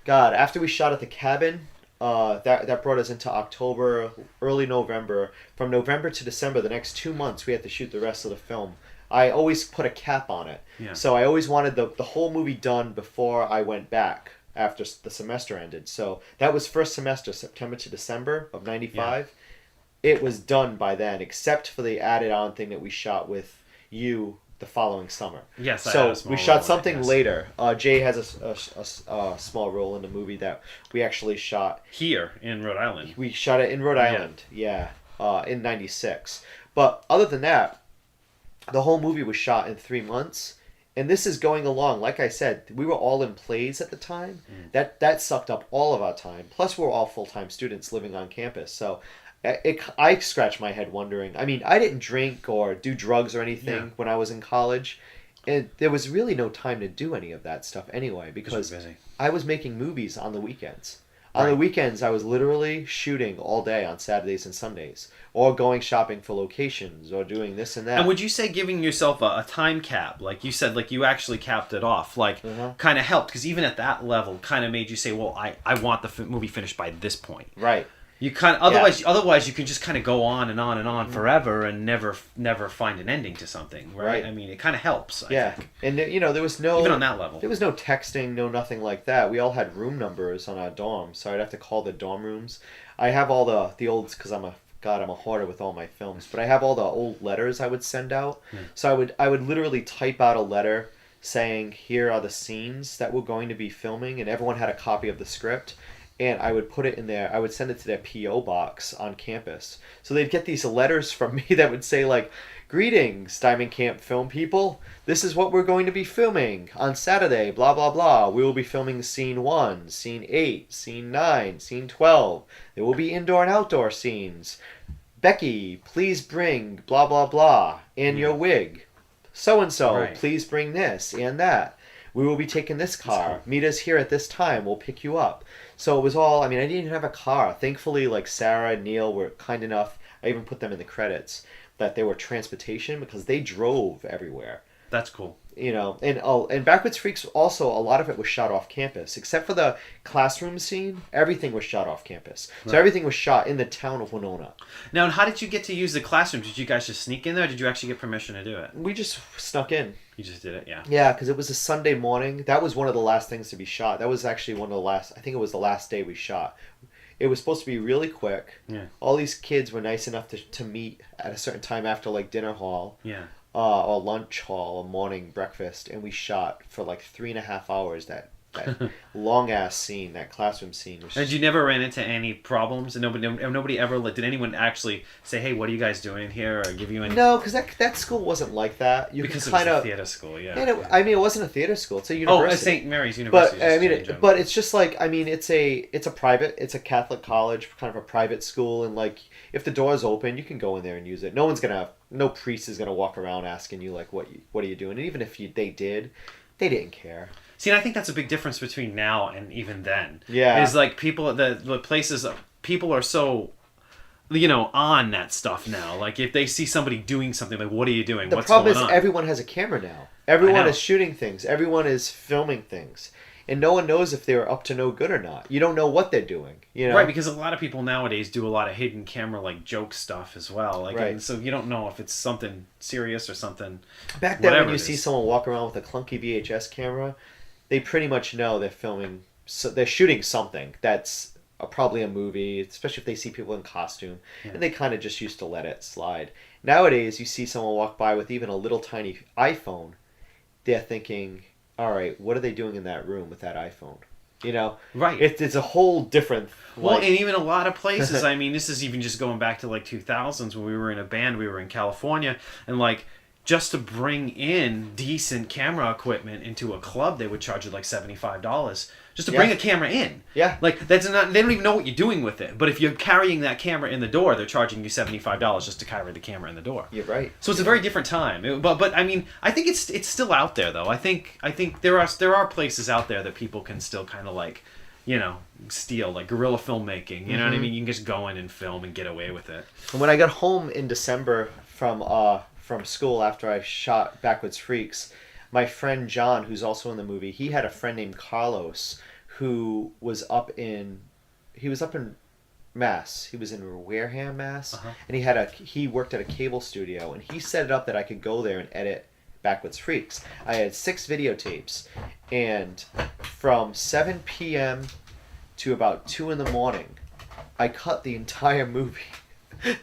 God, after we shot at the cabin. That brought us into October, early November. From November to December, the next 2 months, we had to shoot the rest of the film. I always put a cap on it. Yeah. So I always wanted the whole movie done before I went back after the semester ended. So that was first semester, September to December of 95. Yeah. It was done by then, except for the added on thing that we shot with you the following summer. Yes, so we shot something later. Jay has a small role in the movie that we actually shot here in Rhode Island. We shot it in Rhode Island, in '96. But other than that, the whole movie was shot in 3 months, and this is going along. Like I said, we were all in plays at the time. That sucked up all of our time. Plus, we're all full-time students living on campus, so. I scratch my head wondering. I mean, I didn't drink or do drugs or anything when I was in college. And there was really no time to do any of that stuff anyway because I was making movies on the weekends. On the Right. weekends, I was literally shooting all day on Saturdays and Sundays, or going shopping for locations, or doing this and that. And would you say giving yourself a time cap, like you said, like you actually capped it off, like kind of helped? Because even at that level, kind of made you say, well, I want the movie finished by this point. Right. You kind of otherwise you can just kind of go on and on and on forever and never find an ending to something, right? I mean, it kind of helps. I think. And there was no even on that level. There was no texting, no nothing like that. We all had room numbers on our dorm, so I'd have to call the dorm rooms. I have all the old, because I'm a hoarder with all my films, but I have all the old letters I would send out. So I would literally type out a letter saying, here are the scenes that we're going to be filming, and everyone had a copy of the script. And I would put it in there. I would send it to their P.O. box on campus. So they'd get these letters from me that would say, like, greetings, Diamondcamp Film people. This is what we're going to be filming on Saturday, blah, blah, blah. We will be filming scene 1, scene 8, scene 9, scene 12. There will be indoor and outdoor scenes. Becky, please bring blah, blah, blah, and your wig. So-and-so, please bring this and that. We will be taking this car. Meet us here at this time. We'll pick you up. So it was all, I mean, I didn't even have a car. Thankfully, like, Sarah and Neil were kind enough, I even put them in the credits, that they were transportation because they drove everywhere. That's cool. You know, and Backwards Freaks also, a lot of it was shot off campus. Except for the classroom scene, everything was shot off campus. So everything was shot in the town of Winona. Now, and how did you get to use the classroom? Did you guys just sneak in there, or did you actually get permission to do it? We just snuck in. You just did it, yeah. Yeah, because it was a Sunday morning. That was one of the last things to be shot. That was actually one of the last, I think it was the last day we shot. It was supposed to be really quick. Yeah. All these kids were nice enough to meet at a certain time after, like, dinner hall. Yeah. Or lunch hall, or morning breakfast, and we shot for like 3.5 hours that long ass scene, that classroom scene. And you never ran into any problems, and nobody ever did anyone actually say, "Hey, what are you guys doing here?" or give you any? No, because that school wasn't like that. Because it was a theater school, yeah. And I mean, it wasn't a theater school; it's a university. Oh, St. Mary's University. But I mean, but it's just like, I mean, it's a private, it's a Catholic college, kind of a private school, and like, if the door's open, you can go in there and use it. No priest is gonna walk around asking you like, what are you doing? And even if they didn't care. See, and I think that's a big difference between now and even then. Yeah. Is like the places, people are so, on that stuff now. Like if they see somebody doing something, like, what are you doing? What's going on? The problem is everyone has a camera now. Everyone is shooting things. Everyone is filming things. And no one knows if they're up to no good or not. You don't know what they're doing. You know? Right, because a lot of people nowadays do a lot of hidden camera, like, joke stuff as well. Like, right. And so you don't know if it's something serious or something. Back then, when you see someone walk around with a clunky VHS camera, they pretty much know they're filming. So they're shooting something that's probably a movie, especially if they see people in costume. Yeah. And they kind of just used to let it slide. Nowadays, you see someone walk by with even a little tiny iPhone, they're thinking, all right, what are they doing in that room with that iPhone? You know? Right. It's a whole different... Well, and even a lot of places, I mean, this is even just going back to, like, 2000s when we were in a band, we were in California, and, like, just to bring in decent camera equipment into a club, they would charge you, like, $75 just to bring a camera in. Yeah. Like, that's not, they don't even know what you're doing with it. But if you're carrying that camera in the door, they're charging you $75 just to carry the camera in the door. You're right. So it's a very different time. But I mean, I think it's still out there though. I think there are places out there that people can still kind of like, steal, like guerrilla filmmaking. You know what I mean? You can just go in and film and get away with it. And when I got home in December from school after I shot Backwards Freaks, my friend John, who's also in the movie, he had a friend named Carlos who was up in Mass. He was in Wareham, Mass. And he worked at a cable studio, and he set it up that I could go there and edit Backwards Freaks. I had 6 videotapes, and from 7 p.m. to about 2 in the morning, I cut the entire movie in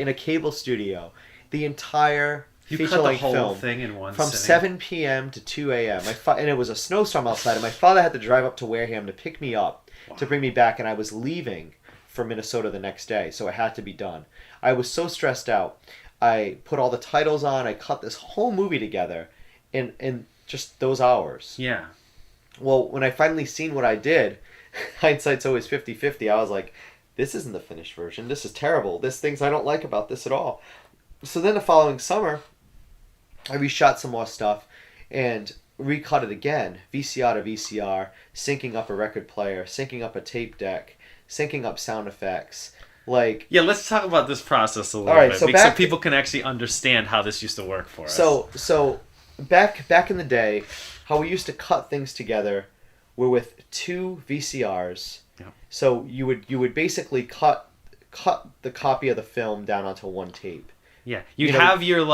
a cable studio. The entire You cut the whole thing in one from sitting? 7 p.m. to 2 a.m. And it was a snowstorm outside, and my father had to drive up to Wareham to pick me up to bring me back, and I was leaving for Minnesota the next day, so it had to be done. I was so stressed out. I put all the titles on. I cut this whole movie together in just those hours. Yeah. Well, when I finally seen what I did, hindsight's always 50-50. I was like, this isn't the finished version. This is terrible. There's things I don't like about this at all. So then the following summer, I reshot some more stuff, and recut it again, VCR to VCR, syncing up a record player, syncing up a tape deck, syncing up sound effects. Like, yeah, let's talk about this process a little bit, so people can actually understand how this used to work for us. So back in the day, how we used to cut things together were with 2 VCRs. Yeah. So you would basically cut the copy of the film down onto one tape. Yeah, you'd have your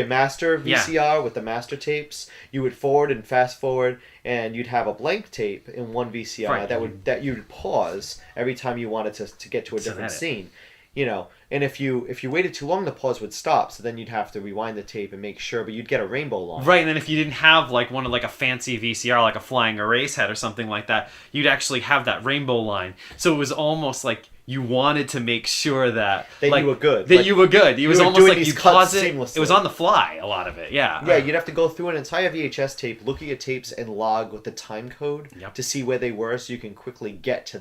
master VCR with the master tapes. You would forward and fast forward, and you'd have a blank tape in one VCR that you'd pause every time you wanted to get to a different scene. And if you waited too long, the pause would stop. So then you'd have to rewind the tape and make sure, but you'd get a rainbow line. Right, and then if you didn't have one of a fancy VCR, like a flying erase head or something like that, you'd actually have that rainbow line. So it was almost like you wanted to make sure that you were good. You were good. It was almost like you pause it. Seamlessly. It was on the fly, a lot of it. Yeah. Yeah, you'd have to go through an entire VHS tape, looking at tapes and log with the time code to see where they were, so you can quickly get to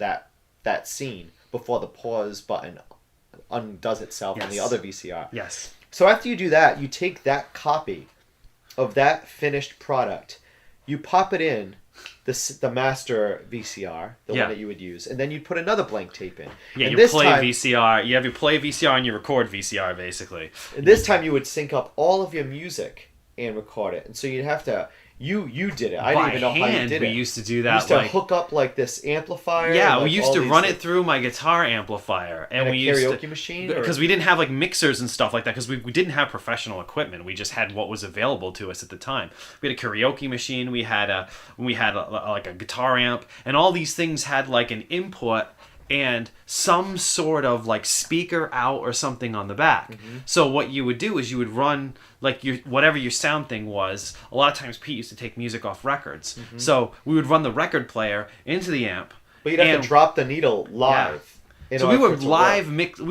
that scene before the pause button undoes itself on the other VCR. Yes. So after you do that, you take that copy of that finished product, you pop it in the master VCR, the one that you would use, and then you'd put another blank tape in. Yeah, you play VCR. You have your play VCR and you record VCR, basically. And this time you would sync up all of your music and record it. And so you'd have to... You did it. I didn't even know how you did it. We used to do that. We used to hook up this amplifier. Yeah, we used to run it through my guitar amplifier. And we used karaoke machine? Because we didn't have mixers and stuff like that, because we didn't have professional equipment. We just had what was available to us at the time. We had a karaoke machine, we had a guitar amp, and all these things had an input and some sort of speaker out or something on the back. Mm-hmm. So what you would do is you would run whatever your sound thing was. A lot of times Pete used to take music off records. Mm-hmm. So we would run the record player into the amp. But you'd have to drop the needle live. Yeah. So we were live mixing.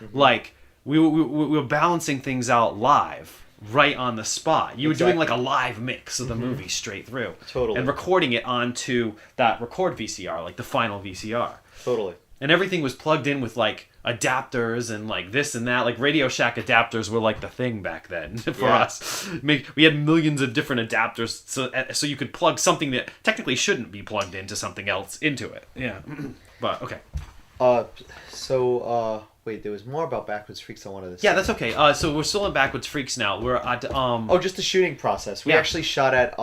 Mm-hmm. We were balancing things out live. Right on the spot. You were doing a live mix of the movie straight through. Totally. And recording it onto that record VCR, the final VCR. Totally. And everything was plugged in with adapters and this and that. Radio Shack adapters were the thing back then for us. We had millions of different adapters so you could plug something that technically shouldn't be plugged into something else into it. Yeah. But okay. Wait, there was more about Backwards Freaks I wanted to say. Yeah, that's okay. So we're still in Backwards Freaks now. We're at just the shooting process. We actually shot at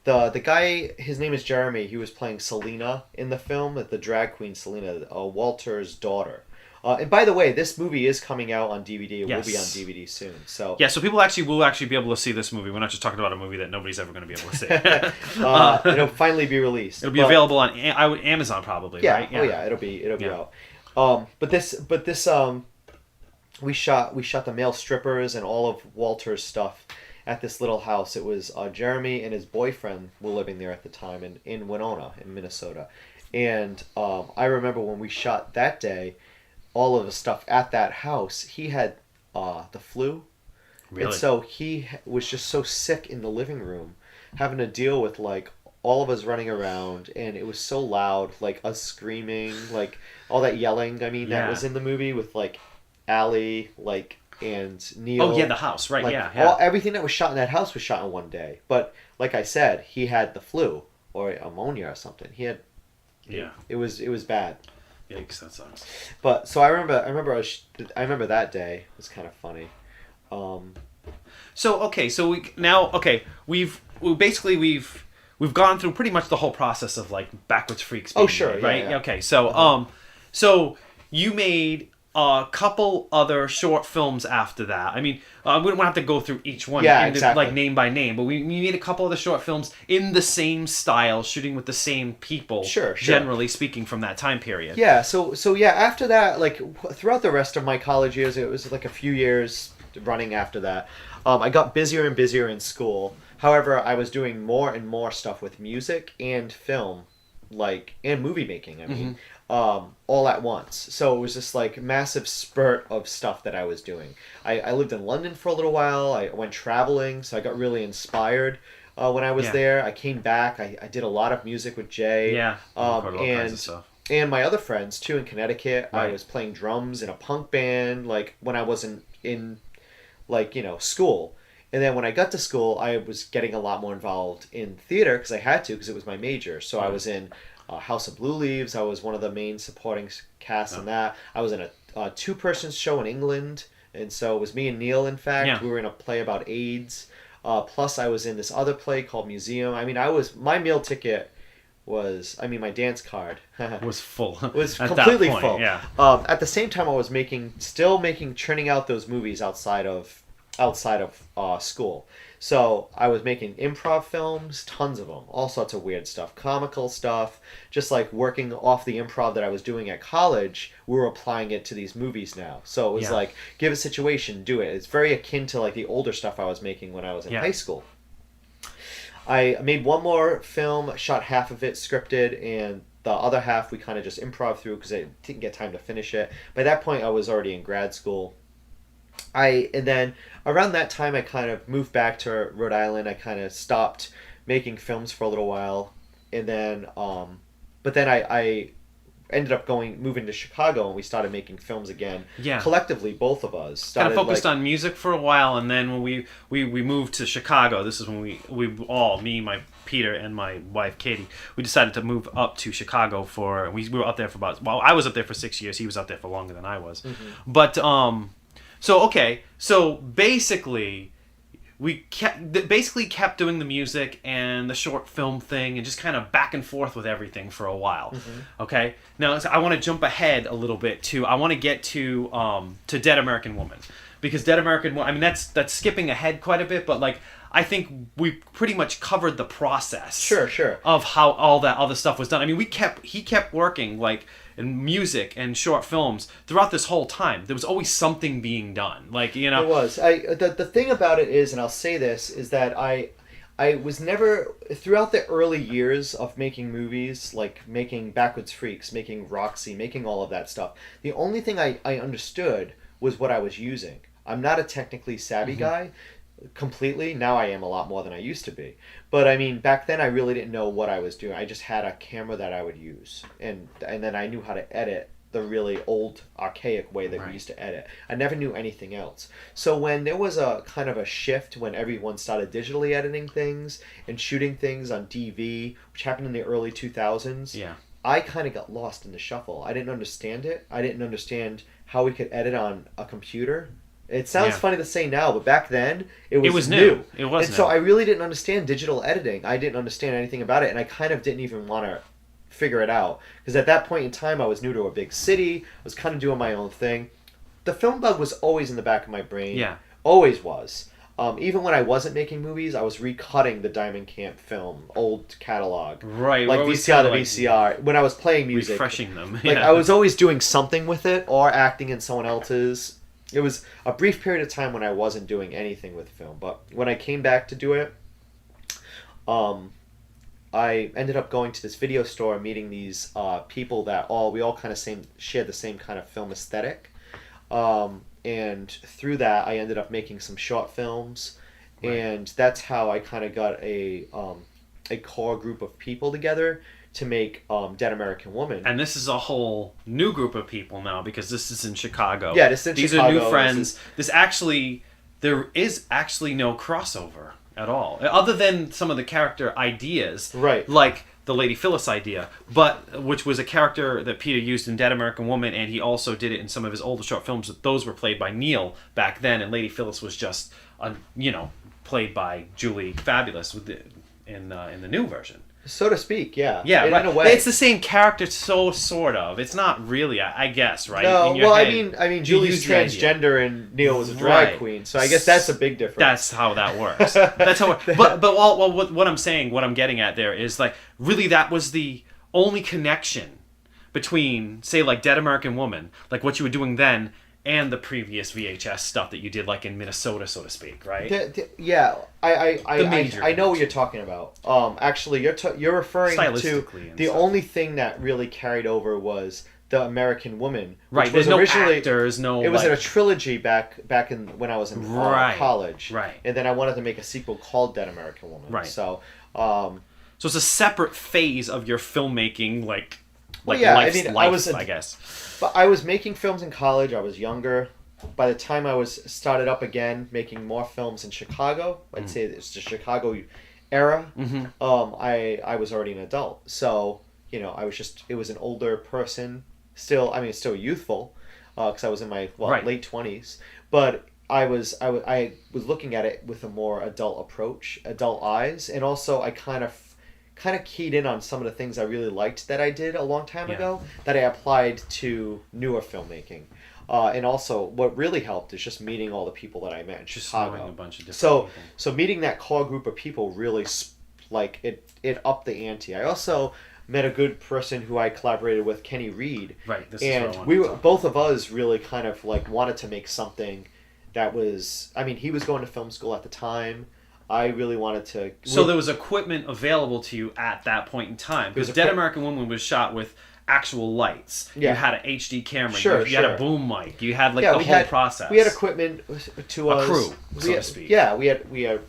the guy. His name is Jeremy. He was playing Selena in the film, the drag queen Selena, Walter's daughter. And by the way, this movie is coming out on DVD. It will be on DVD soon. So so people will actually be able to see this movie. We're not just talking about a movie that nobody's ever going to be able to see. It'll finally be released. It'll be available on Amazon probably. Yeah. Right? Yeah. Oh yeah. It'll be out. But this we shot the male strippers and all of Walter's stuff at this little house. It was Jeremy and his boyfriend were living there at the time in Winona in Minnesota, and I remember when we shot that day, all of the stuff at that house. He had the flu, and so he was just so sick in the living room, having to deal with all of us running around, and it was so loud, us screaming, all that yelling. That was in the movie with Allie, and Neil. Oh yeah, the house, right? Everything that was shot in that house was shot in one day. But like I said, he had the flu or ammonia or something. He had. It was bad. Yikes, that sucks. But so I remember that day. It was kind of funny. We've gone through pretty much the whole process of Backwards Freaks being made, right? Yeah. Okay, so so you made a couple other short films after that. We don't have to go through each one exactly. name by name, but we made a couple other short films in the same style, shooting with the same people. Sure. Generally speaking, from that time period. Yeah. So after that, throughout the rest of my college years, it was a few years running after that. I got busier and busier in school. However, I was doing more and more stuff with music and film, and movie making. All at once. So it was just massive spurt of stuff that I was doing. I lived in London for a little while. I went traveling, so I got really inspired when I was there. I came back. I did a lot of music with Jay. Yeah. All kinds of stuff. And my other friends too in Connecticut. Right. I was playing drums in a punk band when I wasn't in school. And then when I got to school, I was getting a lot more involved in theater because I had to, because it was my major. So I was in House of Blue Leaves. I was one of the main supporting cast in that. I was in a two-person show in England. And so it was me and Neil, in fact. Yeah. We were in a play about AIDS. Plus, I was in this other play called Museum. I mean, my meal ticket was, my dance card was full. Was at completely that point, full. Yeah. At the same time, I was churning out those movies outside of school. So I was making improv films, tons of them, all sorts of weird stuff, comical stuff, just like working off the improv that I was doing at college. We were applying it to these movies now. So it was like, give a situation, do it. It's very akin to like the older stuff I was making when I was in high school. I made one more film, shot half of it scripted, and the other half we kind of just improv through because I didn't get time to finish it. By that point, I was already in grad school. And then around that time, I kind of moved back to Rhode Island. I kind of stopped making films for a little while, and then, but then I ended up moving to Chicago, and we started making films again. Yeah. Collectively, both of us started kind of focused on music for a while, and then when we moved to Chicago, this is when we all, me, my Peter, and my wife Katie, we decided to move up to Chicago we were up there for I was up there for 6 years. He was up there for longer than I was. Mm-hmm. But so basically we kept doing the music and the short film thing and just kind of back and forth with everything for a while. Mm-hmm. Okay, now I want to jump ahead a little bit too. I want to get to Dead American Woman, because Dead American Woman, that's skipping ahead quite a bit, but like I think we pretty much covered the process. Sure. Of how all that other stuff was done. I mean, he kept working like in music and short films throughout this whole time. There was always something being done. Like, you know. It was. The thing about it is, and I'll say this, is that I was never, throughout the early years of making movies, like making Backwards Freaks, making Roxy, making all of that stuff, the only thing I understood was what I was using. I'm not a technically savvy guy. Completely. Now I am a lot more than I used to be. But I mean, back then I really didn't know what I was doing. I just had a camera that I would use. And then I knew how to edit the really old, archaic way that we used to edit. I never knew anything else. So when there was a kind of a shift when everyone started digitally editing things and shooting things on DV, which happened in the early 2000s, I kind of got lost in the shuffle. I didn't understand it. I didn't understand how we could edit on a computer. It sounds funny to say now, but back then, it was new. It was new. So I really didn't understand digital editing. I didn't understand anything about it, and I kind of didn't even want to figure it out. Because at that point in time, I was new to a big city. I was kind of doing my own thing. The film bug was always in the back of my brain. Yeah. Always was. Even when I wasn't making movies, I was recutting the Diamondcamp film, old catalog. Right. Like VCR to VCR. When I was playing music. Refreshing them. Like I was always doing something with it, or acting in someone else's. It was a brief period of time when I wasn't doing anything with film, but when I came back to do it, I ended up going to this video store and meeting these people that we all kind of shared the same kind of film aesthetic, and through that I ended up making some short films, and that's how I kind of got a core group of people together to make Dead American Woman. And this is a whole new group of people now, because this is in Chicago. Yeah, this is in These Chicago. are new friends. There is actually no crossover at all, other than some of the character ideas. Right. Like the Lady Phyllis idea, which was a character that Peter used in Dead American Woman, and he also did it in some of his older short films. Those were played by Neil back then, and Lady Phyllis was just, played by Julie Fabulous in the new version. So to speak, yeah. Yeah, in right. a way. It's the same character, sort of. It's not really, I guess, right? No, in your well, head, I mean, Julie's transgender and Neil was a drag queen, so I guess that's a big difference. That's how that works. That's how. What I'm saying, what I'm getting at there is like, really, that was the only connection between, say, like Dead American Woman, like what you were doing then, and the previous VHS stuff that you did, like in Minnesota, so to speak, right? I know what you're talking about. Actually, you're referring to the only thing that really carried over was the American Woman, right? There's no actors, no. It was in a trilogy back in when I was in college, right? And then I wanted to make a sequel called Dead American Woman, right? So, so it's a separate phase of your filmmaking, I guess. But I was making films in college. I was younger. by the time I was started up again making more films in Chicago, I'd say it's the Chicago era. I was already an adult, so it was an older person. Still, I mean, still youthful, because I was in my late 20s, but I was looking at it with a more adult approach, adult eyes, and also I kind of keyed in on some of the things I really liked that I did a long time ago that I applied to newer filmmaking. And also, what really helped is just meeting all the people that I met in Chicago. Knowing a bunch of different people. So meeting that core group of people really it upped the ante. I also met a good person who I collaborated with, Kenny Reed. Right. This and is what I we wanted to both of us really kind of wanted to make something that was. I mean, he was going to film school at the time. I really wanted to. So there was equipment available to you at that point in time, because Dead American Woman was shot with actual lights. You had an HD camera. You had a boom mic. You had the whole process. We had equipment to us. A crew, so to speak. Yeah, we had a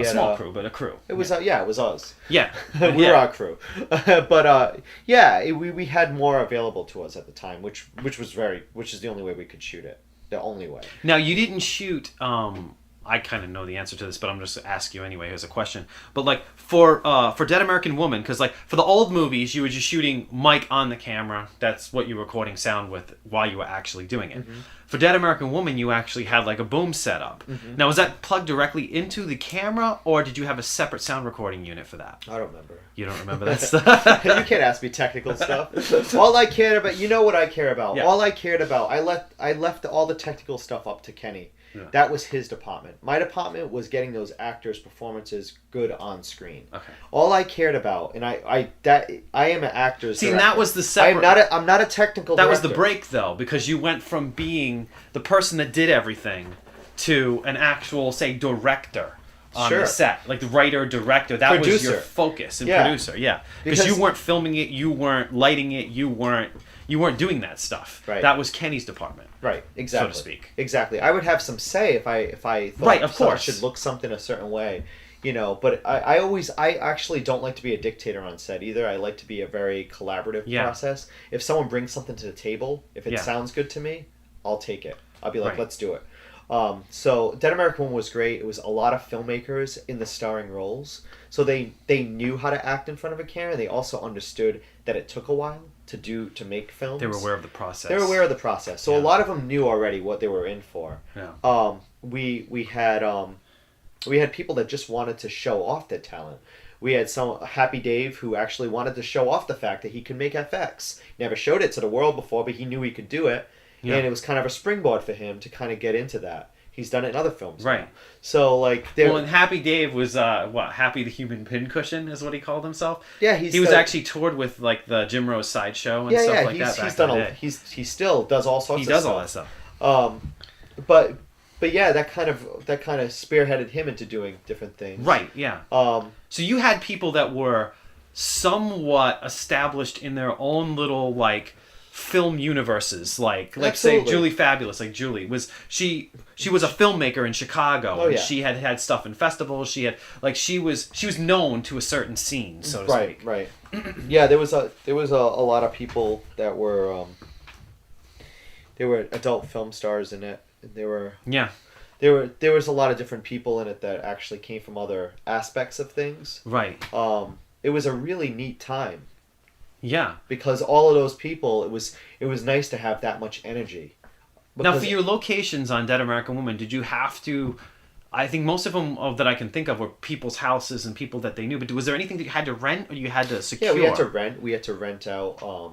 small crew, but a crew. It was it was us. Yeah, we were our crew. But we had more available to us at the time, which is the only way we could shoot it. The only way. Now you didn't shoot. I kind of know the answer to this, but I'm just asking you anyway as a question. But for Dead American Woman, because for the old movies, you were just shooting mic on the camera. That's what you were recording sound with while you were actually doing it. For Dead American Woman, you actually had a boom setup. Now, was that plugged directly into the camera, or did you have a separate sound recording unit for that? I don't remember. You don't remember that stuff? You can't ask me technical stuff. All I cared about, you know what I care about. Yeah. All I cared about, I left all the technical stuff up to Kenny. Yeah. That was his department. My department was getting those actors' performances good on screen. Okay. All I cared about, and I am an actor's director. That was the separate. I'm not a technical director. That was the break, though, because you went from being the person that did everything to an actual, say, director on the set, the writer, director. That producer. Was your focus and producer. Yeah, because you weren't filming it, you weren't lighting it, you weren't doing that stuff. Right. That was Kenny's department. Right, exactly. So to speak. Exactly. I would have some say if I thought right, of course. Should look something a certain way, but I actually don't like to be a dictator on set either. I like to be a very collaborative process. If someone brings something to the table, if it sounds good to me, I'll take it. I'll be like, let's do it. So Dead American Woman was great. It was a lot of filmmakers in the starring roles. So they knew how to act in front of a camera. They also understood that it took a while to make films. They were aware of the process. So a lot of them knew already what they were in for. Yeah. We had people that just wanted to show off their talent. We had Happy Dave who actually wanted to show off the fact that he could make FX. Never showed it to the world before, but he knew he could do it. Yeah. And it was kind of a springboard for him to kind of get into that. He's done it in other films. Right. Now. So and Happy Dave was Happy the Human Pincushion is what he called himself. Yeah, he was actually toured with the Jim Rose sideshow and stuff like that. He's done he still does all sorts of stuff. He does all that stuff. But yeah, that kind of spearheaded him into doing different things. Right, yeah. So you had people that were somewhat established in their own little film universes, say Julie Fabulous, Julie was she was a filmmaker in Chicago, and she had stuff in festivals. She had she was known to a certain scene, so to speak. Right. Yeah, there was a lot of people that were they were adult film stars in it. There was a lot of different people in it that actually came from other aspects of things. Right. It was a really neat time. Yeah, because all of those people, it was nice to have that much energy. Now, for your locations on Dead American Woman, did you have to? I think most of them that I can think of were people's houses and people that they knew. But was there anything that you had to rent or you had to secure? Yeah, we had to rent. We had to rent out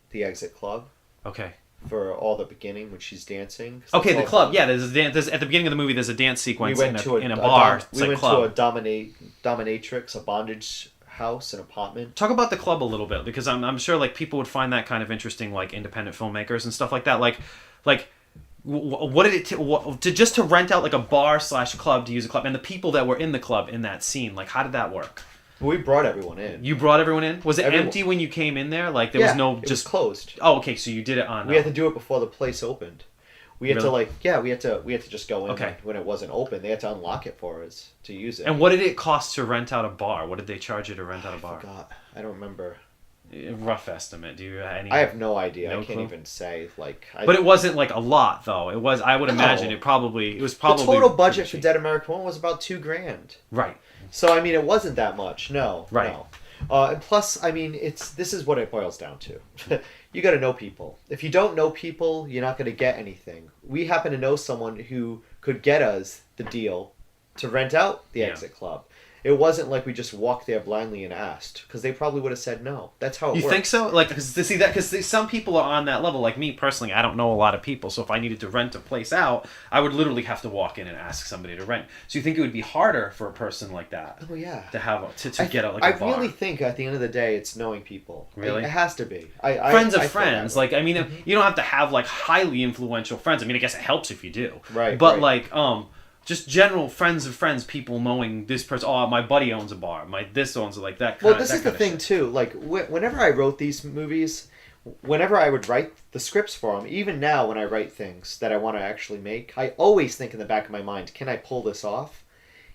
the Exit Club. Okay. For all the beginning when she's dancing. Okay, the club. Yeah, there's at the beginning of the movie. There's a dance sequence in a bar. We went to a dominatrix, a bondage house, an apartment. Talk about the club a little bit, because I'm sure people would find that kind of interesting, independent filmmakers and stuff like that. What did it just to rent out a bar / club to use a club, and the people that were in the club in that scene, how did that work? We brought everyone in. You brought everyone in? Was it empty when you came in there? There was no it was closed. Oh, okay, so you did it on. We had to do it before the place opened. We had really? we had to just go in when it wasn't open. They had to unlock it for us to use it. And what did it cost to rent out a bar? What did they charge you to rent out a bar? I forgot. I don't remember. Rough estimate. Do you have any? I have no idea. No I can't clue? even say. Like, But it wasn't like a lot, though. It was. I would No. imagine it was probably. the total budget pretty for cheap. Dead American Woman was about $2,000. Right. So I mean, it wasn't that much. No. Right. No. And plus, I mean, this is what it boils down to. You got to know people. If you don't know people, you're not going to get anything. We happen to know someone who could get us the deal to rent out the Exit Club. It wasn't like we just walked there blindly and asked, because they probably would have said no. That's how it works. You think so? Like, because some people are on that level. Like me personally, I don't know a lot of people, so if I needed to rent a place out, I would literally have to walk in and ask somebody to rent. So you think it would be harder for a person like that? Oh yeah. To have to get a I bar. really think at the end of the day, it's knowing people. Really? It has to be. Friends of I feel friends. that way. Like, I mean, you don't have to have like highly influential friends. I mean, I guess it helps if you do. Right. But right. like, just general friends of friends, people knowing this person. Oh, my buddy owns a bar. This owns it. Like that. Well, this is the thing too. Like whenever I wrote these movies, whenever I would write the scripts for them, even now when I write things that I want to actually make, I always think in the back of my mind, can I pull this off?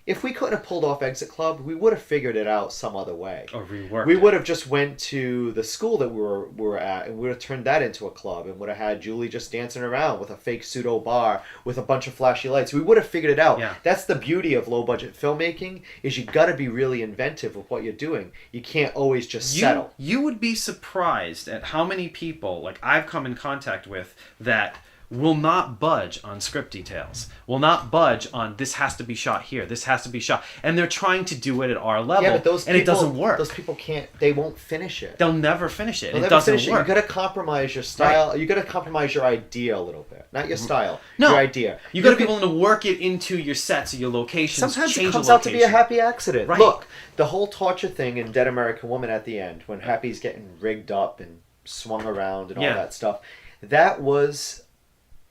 If we couldn't have pulled off Exit Club, we would have figured it out some other way. Or reworked. We would have just went to the school that we were at, and we would have turned that into a club, and would have had Julie just dancing around with a fake pseudo bar with a bunch of flashy lights. We would have figured it out. Yeah. That's the beauty of low budget filmmaking, is you got to be really inventive with what you're doing. You can't always just settle. You would be surprised at how many people like I've come in contact with that will not budge on script details, will not budge on this has to be shot here, this has to be shot, and they're trying to do it at our level, Yeah, but those people, and it doesn't work. Those people can't. They won't finish it. They'll never finish it. They'll It never doesn't finish it. work. You got to compromise your style. You got to compromise your idea a little bit, not your style. No, your idea. You got to be willing to work it into your sets or your locations. Sometimes change it comes a out to be a location. happy accident. Right. Look, the whole torture thing in Dead American Woman at the end, when Happy's getting rigged up and swung around and all that stuff, that was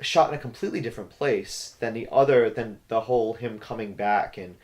shot in a completely different place than the whole him coming back and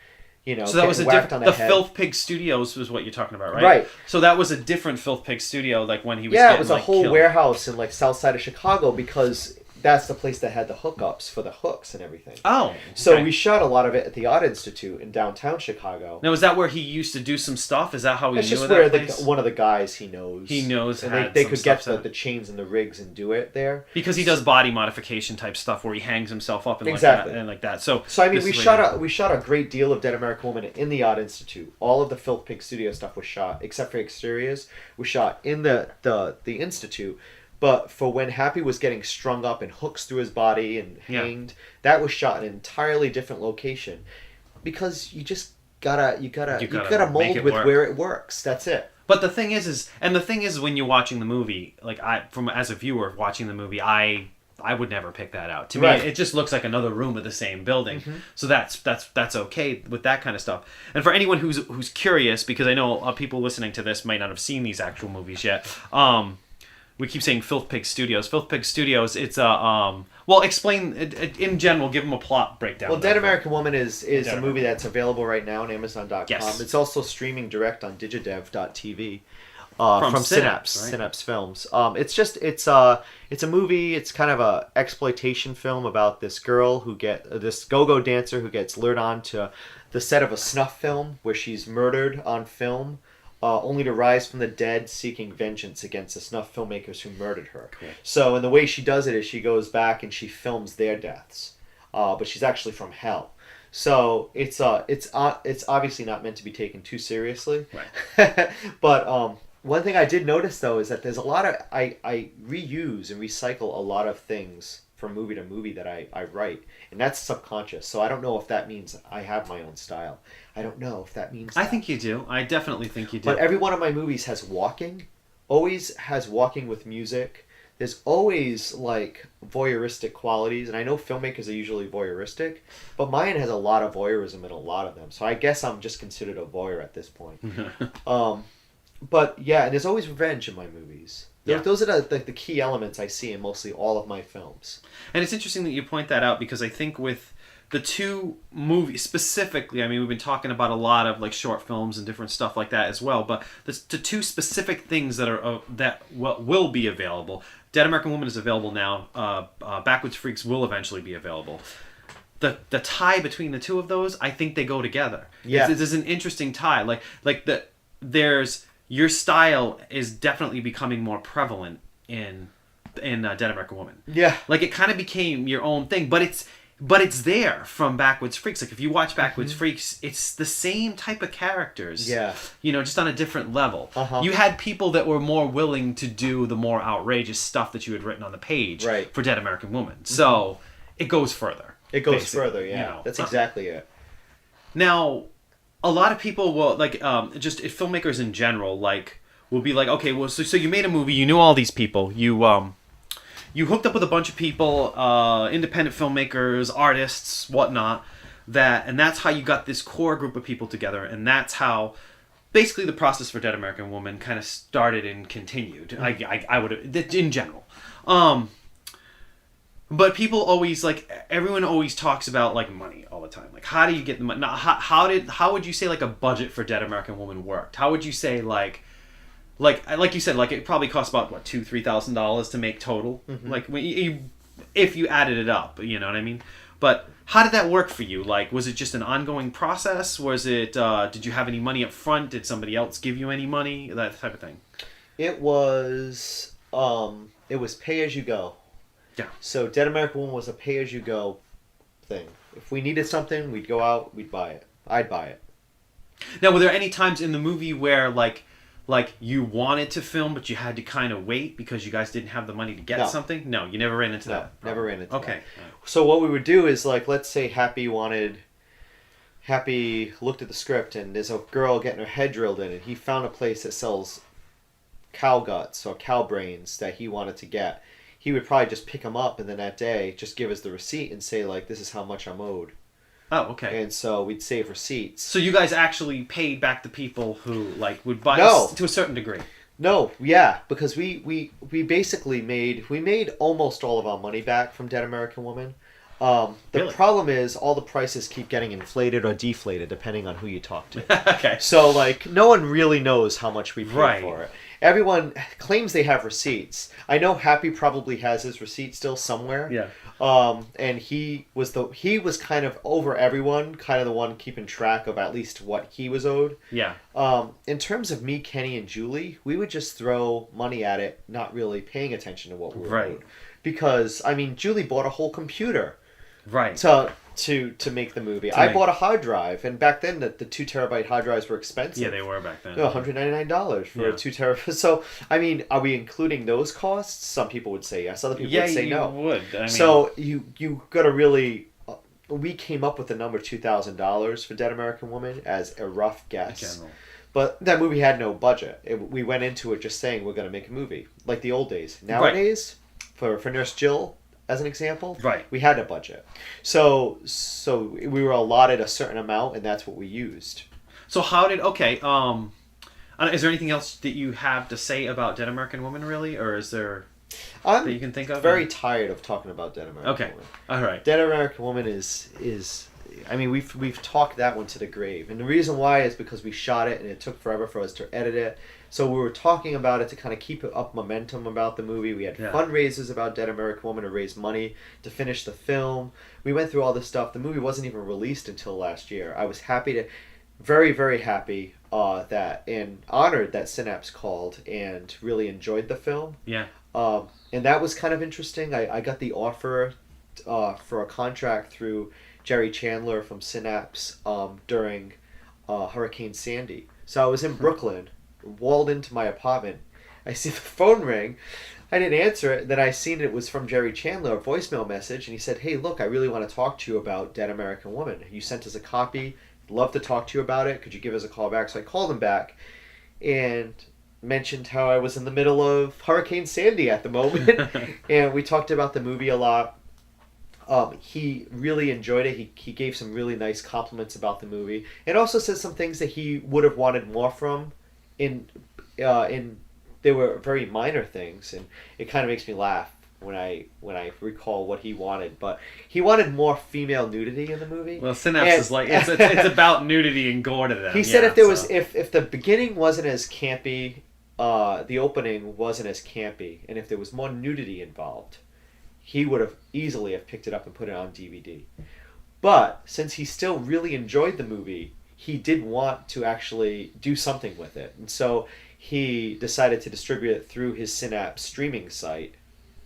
so that was a whacked different. on The head. Filth Pig Studios was what you're talking about, right? Right. So that was a different Filth Pig studio, like when he was. Yeah, getting, it was a like, whole killed. warehouse in like south side of Chicago, because that's the place that had the hookups for the hooks and everything. Oh. Okay. So we shot a lot of it at the Art Institute in downtown Chicago. Now, is that where he used to do some stuff? Is that how he It's knew just of where that place? one of the guys he knows. and And they could get the chains and the rigs and do it there. Because he does body modification type stuff where he hangs himself up and Exactly. like that. So I mean, this we is shot a great deal of Dead American Woman in the Art Institute. All of the Filth Pig Studio stuff was shot, except for exteriors, was shot in the Institute. But for when Happy was getting strung up and hooks through his body and hanged, that was shot in an entirely different location. Because you just gotta mold with work. where it works. That's it. But the thing is when you're watching the movie, like as a viewer watching the movie, I would never pick that out. To me, it just looks like another room of the same building. Mm-hmm. So that's okay with that kind of stuff. And for anyone who's curious, because I know people listening to this might not have seen these actual movies yet. We keep saying Filth Pig Studios. Filth Pig Studios, it's a... well, explain, in general, give them a plot breakdown. Well, Dead American Woman is a movie that's available right now on Amazon.com. Yes. It's also streaming direct on digidev.tv from Synapse, right? Synapse Films. It's a movie. It's kind of a exploitation film about this girl this go-go dancer who gets lured on to the set of a snuff film where she's murdered on film. Only to rise from the dead, seeking vengeance against the snuff filmmakers who murdered her. Cool. So, and the way she does it is she goes back and she films their deaths, but she's actually from hell. So it's obviously not meant to be taken too seriously. Right. But one thing I did notice though is that there's a lot of I reuse and recycle a lot of things from movie to movie that I write, and that's subconscious. So I don't know if that means I have my own style. I don't know if that means that. I think you do. I definitely think you do. But every one of my movies has walking, always has walking with music. There's always like voyeuristic qualities, and I know filmmakers are usually voyeuristic, but mine has a lot of voyeurism in a lot of them. So I guess I'm just considered a voyeur at this point. But yeah, and there's always revenge in my movies. Yeah. Those are the key elements I see in mostly all of my films. And it's interesting that you point that out, because I think with the two movies specifically, I mean, we've been talking about a lot of like short films and different stuff like that as well, but the two specific things that will be available. Dead American Woman is available now. Backwoods Freaks will eventually be available. The tie between the two of those, I think they go together. Yeah. There's an interesting tie. There's your style is definitely becoming more prevalent in Dead American Woman. Yeah. Like, it kind of became your own thing, but it's there from Backwoods Freaks. Like, if you watch Backwoods Freaks, it's the same type of characters. Yeah. Just on a different level. Uh-huh. You had people that were more willing to do the more outrageous stuff that you had written on the page for Dead American Woman. So it goes further. It goes further, yeah. That's exactly it. Now, a lot of people will, like, just filmmakers in general, like, will be like, okay, well, so you made a movie, you knew all these people, you hooked up with a bunch of people, independent filmmakers, artists, whatnot, and that's how you got this core group of people together, and that's how basically the process for Dead American Woman kind of started and continued. I would have, in general. But people always, like, everyone always talks about, like, money all the time. Like, how do you get the money? How would you say, like, a budget for Dead American Woman worked? How would you say, like you said, like, it probably costs about, what, $2,000-$3,000 to make total? Like, if you added it up, you know what I mean? But how did that work for you? Like, was it just an ongoing process? Was it, did you have any money up front? Did somebody else give you any money? That type of thing. It was pay as you go. Yeah. So Dead American Woman was a pay as you go thing. If we needed something, we'd go out, we'd buy it. I'd buy it. Now, were there any times in the movie where, like you wanted to film, but you had to kind of wait because you guys didn't have the money to get something? No, you never ran into that. Never ran into that. Okay. So what we would do is, like, let's say Happy looked at the script, and there's a girl getting her head drilled in, and he found a place that sells cow guts or cow brains that he wanted to get. He would probably just pick them up, and then that day just give us the receipt and say, like, this is how much I'm owed. Oh, okay. And so we'd save receipts. So you guys actually paid back the people who, like, would buy to a certain degree? No, yeah, because we basically made almost all of our money back from Dead American Woman. The problem is all the prices keep getting inflated or deflated depending on who you talk to. Okay. So, like, no one really knows how much we paid for it. Everyone claims they have receipts. I know Happy probably has his receipt still somewhere. Yeah. And he was kind of over everyone, kind of the one keeping track of at least what he was owed. Yeah. In terms of me, Kenny, and Julie, we would just throw money at it, not really paying attention to what we were owed. Because, I mean, Julie bought a whole computer. Right. To make the movie. I bought a hard drive, and back then the 2 terabyte hard drives were expensive. Yeah, they were back then. $199 for a 2 terabyte. So, I mean, are we including those costs? Some people would say yes. Other people would say no. Yeah, you would. I mean, so you got to really. We came up with the number $2,000 for Dead American Woman as a rough guess. But that movie had no budget. We went into it just saying we're going to make a movie, like the old days. Nowadays, for Nurse Jill, as an example, we had a budget. So we were allotted a certain amount, and that's what we used. So how did is there anything else that you have to say about Dead American Woman, really, or is there that you can think of? I'm very tired of talking about Dead American Woman. All right. Dead American Woman is I mean, we've talked that one to the grave, and the reason why is because we shot it and it took forever for us to edit it. So we were talking about it to kind of keep up momentum about the movie. We had fundraisers about Dead American Woman to raise money to finish the film. We went through all this stuff. The movie wasn't even released until last year. I was very, very happy and honored that Synopsis called and really enjoyed the film. Yeah. And that was kind of interesting. I got the offer for a contract through Jerry Chandler from Synopsis during Hurricane Sandy. So I was in Brooklyn, walled into my apartment. I see the phone ring. I didn't answer it. Then I seen it was from Jerry Chandler, a voicemail message, and he said, "Hey, look, I really want to talk to you about Dead American Woman. You sent us a copy. Love to talk to you about it. Could you give us a call back?" So I called him back and mentioned how I was in the middle of Hurricane Sandy at the moment. And we talked about the movie a lot. He really enjoyed it. He gave some really nice compliments about the movie, and also said some things that he would have wanted more from. They were very minor things, and it kind of makes me laugh when I recall what he wanted. But he wanted more female nudity in the movie. Well, Synopsis is like it's about nudity and gore to them. He said if the beginning wasn't as campy, the opening wasn't as campy, and if there was more nudity involved, he would have easily have picked it up and put it on DVD. But since he still really enjoyed the movie, he did want to actually do something with it. And so he decided to distribute it through his Synapse streaming site,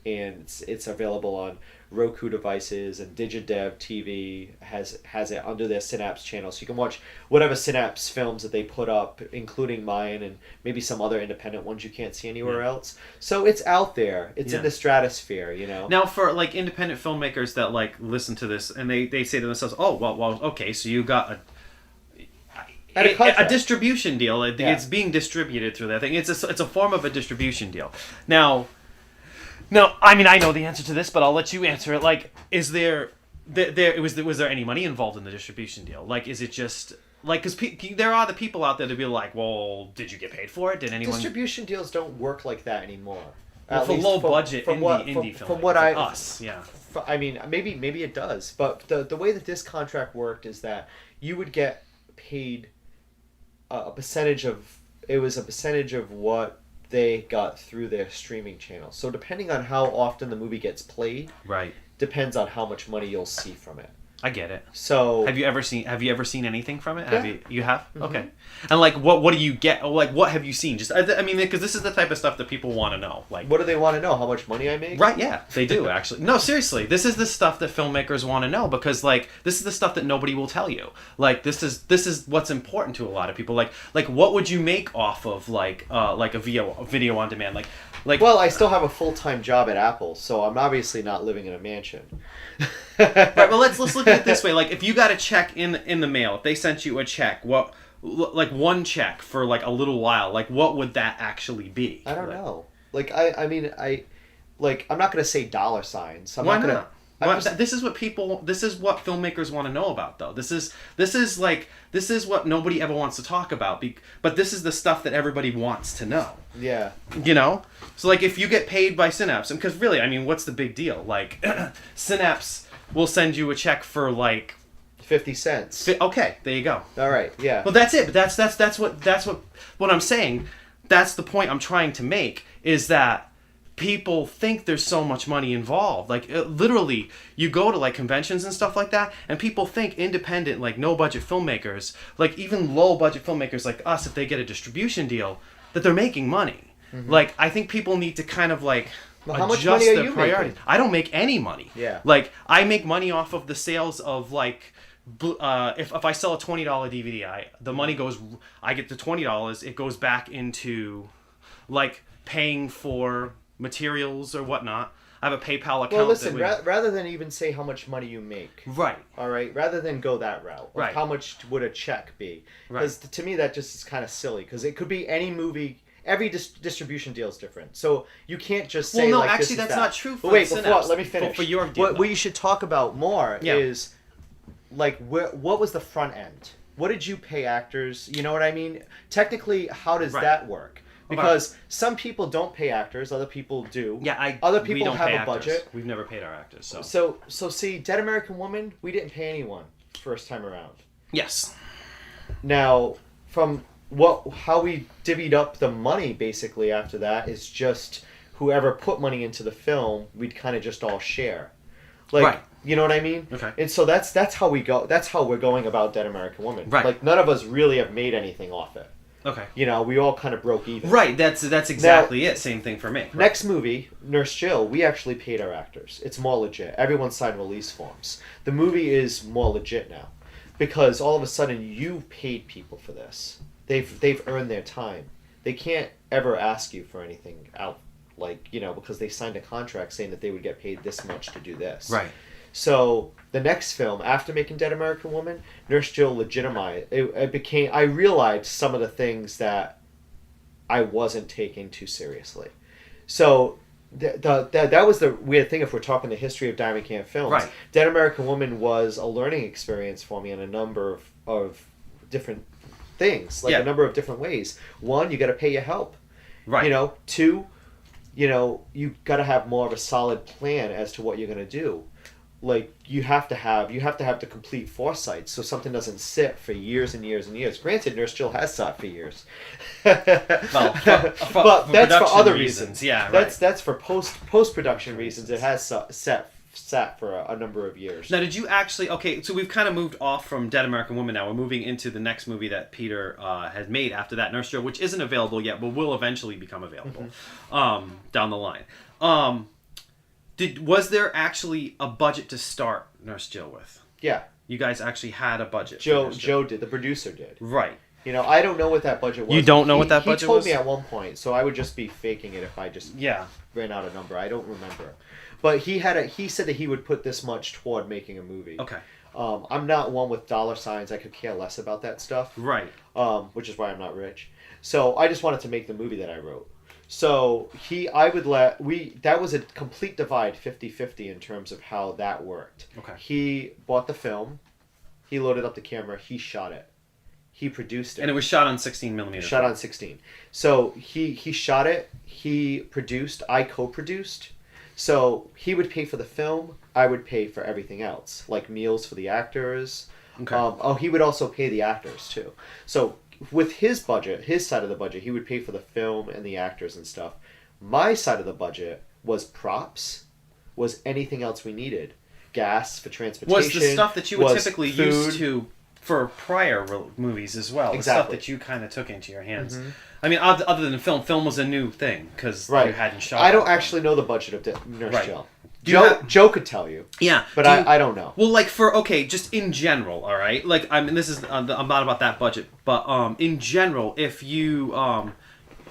and it's available on Roku devices, and Digidev TV has it under their Synapse channel, so you can watch whatever Synapse films that they put up, including mine and maybe some other independent ones you can't see anywhere else. So it's out there. It's in the stratosphere, you know. Now, for like independent filmmakers that like listen to this and they say to themselves, "Oh, well, okay, so you got a distribution deal. It's being distributed through that thing. It's a form of a distribution deal." Now, I mean, I know the answer to this, but I'll let you answer it. Like, was there any money involved in the distribution deal? Like, is it just like, because there are the people out there to be like, well, did you get paid for it? Did anyone? Distribution deals don't work like that anymore. Well, for low budget indie films, from what yeah. I mean, maybe it does, but the way that this contract worked is that you would get paid a percentage of what they got through their streaming channel. So depending on how often the movie gets played, right, depends on how much money you'll see from it. I get it. So have you ever seen anything from it? Yeah. You have? Mm-hmm. Okay. And like what do you get? Like what have you seen? Just I mean, because this is the type of stuff that people want to know. Like, what do they want to know? How much money I make? Right, yeah. They do actually. No, seriously. This is the stuff that filmmakers want to know, because like this is the stuff that nobody will tell you. Like this is what's important to a lot of people. Like what would you make off of like a video on demand? Like well, I still have a full-time job at Apple, so I'm obviously not living in a mansion. Right, well let's look at it this way. Like if you got a check in the mail, if they sent you a check, like one check for like a little while, like what would that actually be? I don't know. Like I mean I'm not gonna say dollar signs. Why not? This is what filmmakers want to know about, though. This is what nobody ever wants to talk about. But this is the stuff that everybody wants to know. Yeah. You know? So, like, if you get paid by Synapse, because really, I mean, what's the big deal? Like, Synapse will send you a check for, like... 50 cents. Okay, there you go. All right, yeah. Well, that's it. But that's what I'm saying. That's the point I'm trying to make, is that people think there's so much money involved. Like, literally, you go to, like, conventions and stuff like that, and people think independent, like, no-budget filmmakers, like, even low-budget filmmakers like us, if they get a distribution deal, that they're making money. Mm-hmm. Like, I think people need to kind of, like, adjust their priorities. I don't make any money. Yeah. Like, I make money off of the sales of, like... if I sell a $20 DVD, the money goes... I get the $20, it goes back into, like, paying for materials or whatnot. I have a PayPal account. Well, listen, rather than even say how much money you make, right? All right, rather than go that route, right? How much would a check be? Because to me that just is kind of silly. Because it could be any movie. Every distribution deal is different, so you can't just say. Well, no, like, actually, this is that's that. not true. For wait, before let me finish. For your deal, what you should talk about more is, like, what was the front end? What did you pay actors? You know what I mean? Technically, how does that work? Because some people don't pay actors, other people do. Yeah, other people have a budget. We've never paid our actors, So see, Dead American Woman, we didn't pay anyone first time around. Yes. Now, from how we divvied up the money basically after that is just whoever put money into the film, we'd kind of just all share. Like, right. You know what I mean? Okay. And so that's how we go. That's how we're going about Dead American Woman. Right. Like, none of us really have made anything off it. Okay. You know, we all kind of broke even. Right, that's exactly it. Same thing for me. Right. Next movie, Nurse Jill, we actually paid our actors. It's more legit. Everyone signed release forms. The movie is more legit now. Because all of a sudden, you've paid people for this. They've earned their time. They can't ever ask you for anything out, like, you know, because they signed a contract saying that they would get paid this much to do this. Right. So the next film, after making Dead American Woman, Nurse Jill legitimized. It became. I realized some of the things that I wasn't taking too seriously. So that was the weird thing. If we're talking the history of Diamondcamp Films, right. Dead American Woman was a learning experience for me in a number of different things, like a number of different ways. One, you got to pay your help. Right. You know. Two, you know, you got to have more of a solid plan as to what you're going to do. Like, you have to have the complete foresight so something doesn't sit for years and years and years. Granted, Nurse Jill has sat for years. Well, but that's for other reasons. Yeah, right. That's for post-production reasons. It has sat sat for a number of years. Now, did you actually... Okay, so we've kind of moved off from Dead American Woman now. We're moving into the next movie that Peter has made after that, Nurse Joe, which isn't available yet, but will eventually become available down the line. Was there actually a budget to start Nurse Jill with? Yeah. You guys actually had a budget. Joe did. The producer did. Right. You know, I don't know what that budget was. You don't know what that budget was? He told me at one point, so I would just be faking it if I just ran out a number. I don't remember. But he said that he would put this much toward making a movie. Okay. I'm not one with dollar signs. I could care less about that stuff. Right. Which is why I'm not rich. So I just wanted to make the movie that I wrote. So that was a complete divide, 50-50 in terms of how that worked. Okay. He bought the film, he loaded up the camera, he shot it. He produced it. And it was shot on 16 millimeter. Shot on 16. So he shot it, he produced, I co-produced. So he would pay for the film, I would pay for everything else, like meals for the actors. Okay. He would also pay the actors too. So with his budget, his side of the budget, he would pay for the film and the actors and stuff. My side of the budget was props, was anything else we needed. Gas for transportation. Was the stuff that you would typically use to for prior movies as well. Exactly. The stuff that you kind of took into your hands. Mm-hmm. I mean, other than film was a new thing because you hadn't shot. I don't actually know the budget of Nurse Jill. Joe could tell you. Yeah. But I don't know. Well, like just in general, all right? Like, I mean, this is, I'm not about that budget, but in general, if you,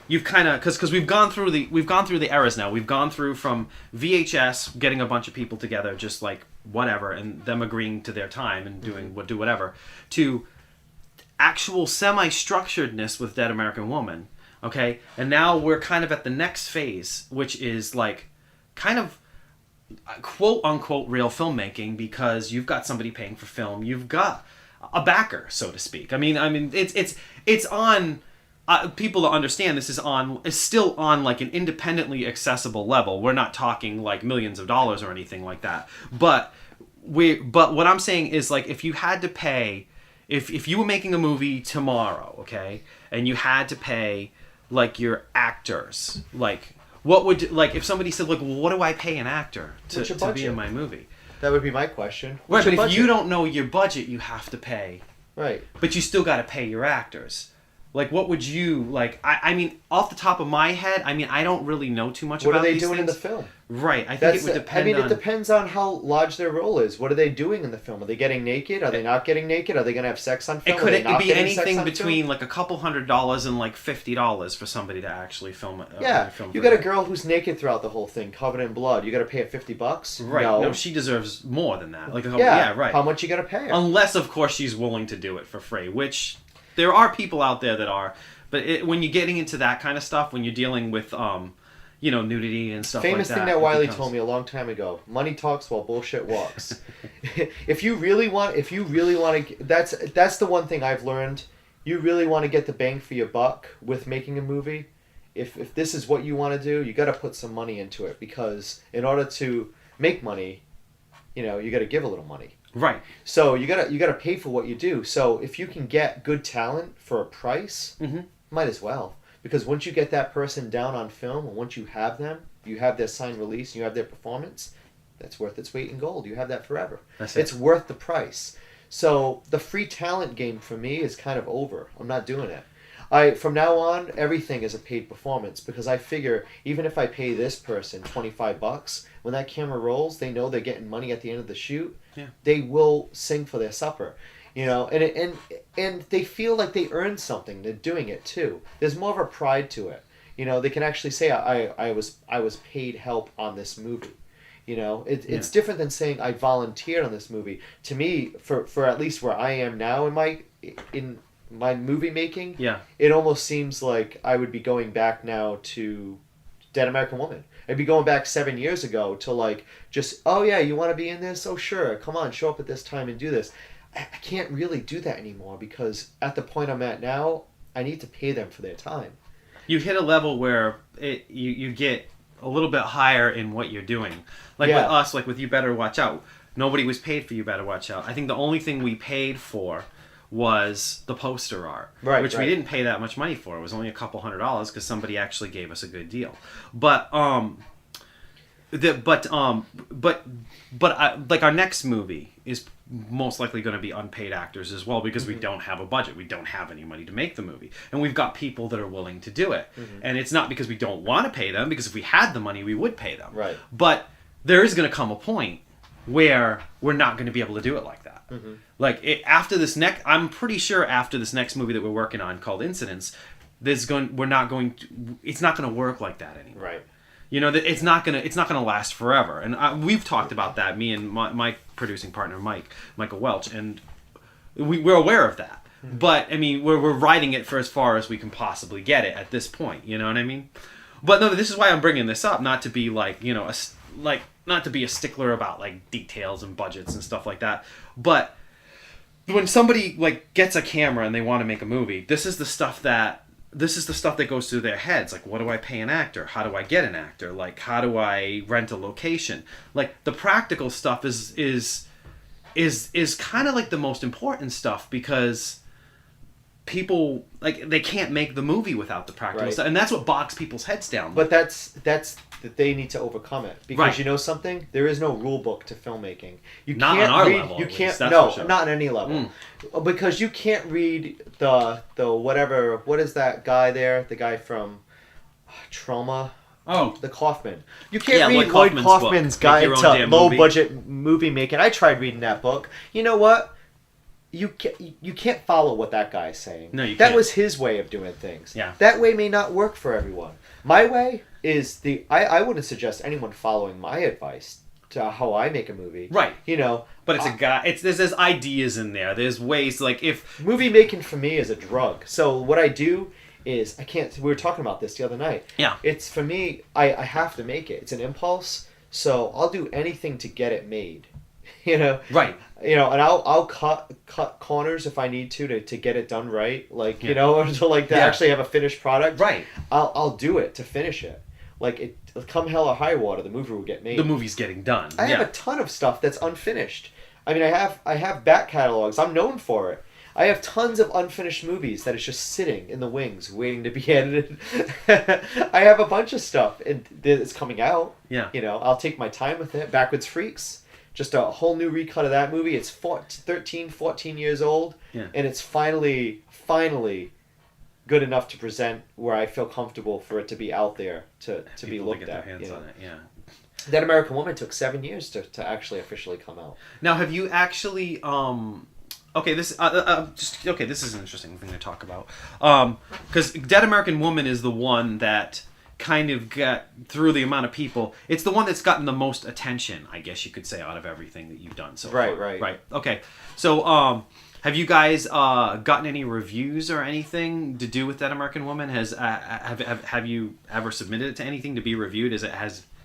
you've kind of, because we've gone through the eras now. We've gone through from VHS, getting a bunch of people together, just like whatever, and them agreeing to their time and do whatever, to actual semi-structuredness with Dead American Woman, okay? And now we're kind of at the next phase, which is like kind of quote-unquote real filmmaking, because you've got somebody paying for film, you've got a backer, so to speak. I mean, it's on... people to understand this is still on like an independently accessible level. We're not talking like millions of dollars or anything like that. But what I'm saying is, like, if you had to pay, if you were making a movie tomorrow, okay, and you had to pay like your actors, like what would, like, if somebody said, like, well, what do I pay an actor to be in my movie? That would be my question. Right, but if you don't know your budget, you have to pay. Right. But you still got to pay your actors. Like, what would you, like, I mean, off the top of my head, I mean, I don't really know too much about these things. What are they doing in the film? Right, I think it would depend on... it depends on how large their role is. What are they doing in the film? Are they getting naked? Are they not getting naked? Are they going to have sex on film? It could be anything between, like, a couple $100 and, like, $50 for somebody to actually film it. Yeah, you got a girl who's naked throughout the whole thing, covered in blood. You got to pay her $50? Right, no, she deserves more than that. Like, right. How much you got to pay her? Unless, of course, she's willing to do it for free, which there are people out there that are... But when you're getting into that kind of stuff, when you're dealing with, nudity and stuff like that. Famous thing that Wiley told me a long time ago: money talks while bullshit walks. If you really want to, that's the one thing I've learned. You really want to get the bang for your buck with making a movie. If this is what you want to do, you got to put some money into it, because in order to make money, you got to give a little money. Right. So you gotta pay for what you do. So if you can get good talent for a price, might as well. Because once you get that person down on film, and once you have them, you have their signed release, and you have their performance, that's worth its weight in gold. You have that forever. It's worth the price. So the free talent game for me is kind of over. I'm not doing it. From now on, everything is a paid performance, because I figure even if I pay this person $25, when that camera rolls, they know they're getting money at the end of the shoot. Yeah. They will sing for their supper, and they feel like they earned something. They're doing it too. There's more of a pride to it. They can actually say I was paid help on this movie. It's different than saying I volunteered on this movie. To me, for at least where I am now in my movie making, it almost seems like I would be going back now to Dead American Woman. I'd be going back 7 years ago to, like, just, oh yeah, you want to be in this? Oh sure, come on, show up at this time and do this. I can't really do that anymore, because at the point I'm at now, I need to pay them for their time. You hit a level where you get a little bit higher in what you're doing. Like with us, like with You Better Watch Out, nobody was paid for You Better Watch Out. I think the only thing we paid for was the poster art, which we didn't pay that much money for. It was only a couple $100 because somebody actually gave us a good deal. But Like our next movie is most likely going to be unpaid actors as well, because we don't have a budget. We don't have any money to make the movie, and we've got people that are willing to do it. And it's not because we don't want to pay them, because if we had the money, we would pay them. Right. But there is going to come a point where we're not going to be able to do it like that. After this next, I'm pretty sure after this next movie that we're working on called Incidents, it's not going to work like that anymore. Right. You know, that it's not gonna last forever. And we've talked about that, me and my producing partner Michael Welch, and we're aware of that. But I mean, we're riding it for as far as we can possibly get it at this point. You know what I mean? But no, this is why I'm bringing this up, not to be like, you know, not to be a stickler about like details and budgets and stuff like that. But when somebody like gets a camera and they want to make a movie, this is the stuff that goes through their heads. Like, what do I pay an actor? How do I get an actor? Like, how do I rent a location? Like, the practical stuff is kind of like the most important stuff, because people, like, they can't make the movie without the practical stuff, and that's what bogs people's heads down. But that's that they need to overcome it, because Right. you know something, there is no rule book to filmmaking. You Not can't on our read, level, you at can't least, that's no for sure. not on any level, because you can't read the whatever, what is that guy there, the guy from Trauma, the Kaufman. You can't read Lloyd Kaufman's guide to low budget movie making. I tried reading that book. You know what? You can't follow what that guy's saying. No, you That can't. was his way of doing things. Yeah. That way may not work for everyone. My way is I wouldn't suggest anyone following my advice to how I make a movie. Right. You know. But it's a guy. There's ideas in there. There's ways, like, if movie making for me is a drug. So what I do is we were talking about this the other night. Yeah. It's for me, I have to make it. It's an impulse. So I'll do anything to get it made. You know. Right. You know, and I'll cut corners if I need to get it done right. Like, you know, or to like to actually have a finished product. Right. I'll do it to finish it. Like, come hell or high water, the movie will get made. The movie's getting done. I have a ton of stuff that's unfinished. I mean, I have back catalogs. I'm known for it. I have tons of unfinished movies that is just sitting in the wings waiting to be edited. I have a bunch of stuff and it's coming out. Yeah. You know, I'll take my time with it. Backwards Freaks, just a whole new recut of that movie. It's 13, 14 years old. Yeah. And it's finally good enough to present where I feel comfortable for it to be out there to be looked at. Their hands on it, yeah. That American Woman took 7 years to actually officially come out. Now, have you actually this is an interesting thing to talk about. Because Dead American Woman is the one that kind of got, through the amount of people, it's the one that's gotten the most attention, I guess you could say, out of everything that you've done so far. Right. Okay. So, have you guys gotten any reviews or anything to do with Dead American Woman? Have you ever submitted it to anything to be reviewed?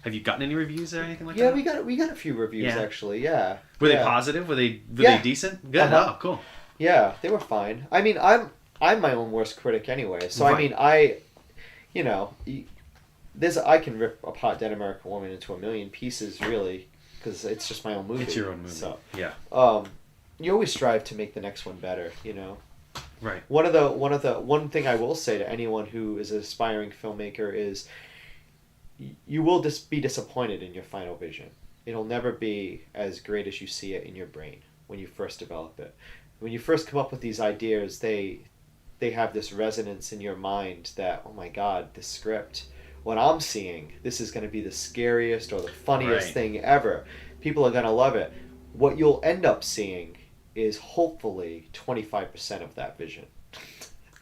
Have you gotten any reviews or anything like that? Yeah, we got a few reviews actually. Yeah. Were they positive? Were they decent? Good. Oh, cool. Yeah, they were fine. I mean, I'm my own worst critic anyway. So I mean, I can rip apart Dead American Woman into a million pieces, really, because it's just my own movie. It's your own movie. So yeah. You always strive to make the next one better, you know. Right. One thing I will say to anyone who is an aspiring filmmaker is, you will just be disappointed in your final vision. It'll never be as great as you see it in your brain when you first develop it. When you first come up with these ideas, they have this resonance in your mind that, oh my God, this script, what I'm seeing, this is going to be the scariest or the funniest thing ever. People are going to love it. What you'll end up seeing is hopefully 25% of that vision.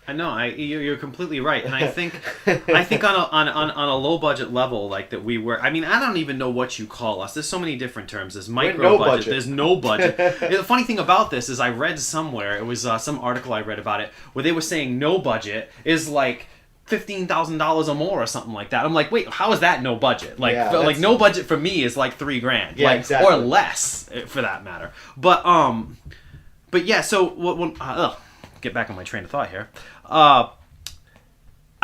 I know, you're completely right, and I think on a low budget level like that we were. I mean, I don't even know what you call us. There's so many different terms. There's micro budget. There's no budget. The funny thing about this is I read somewhere, it was some article I read about it, where they were saying no budget is like $15,000 or more or something like that. I'm like, wait, how is that no budget? Like, like no budget for me is like $3,000, yeah, like, exactly. or less for that matter. But yeah. So what? Get back on my train of thought here. I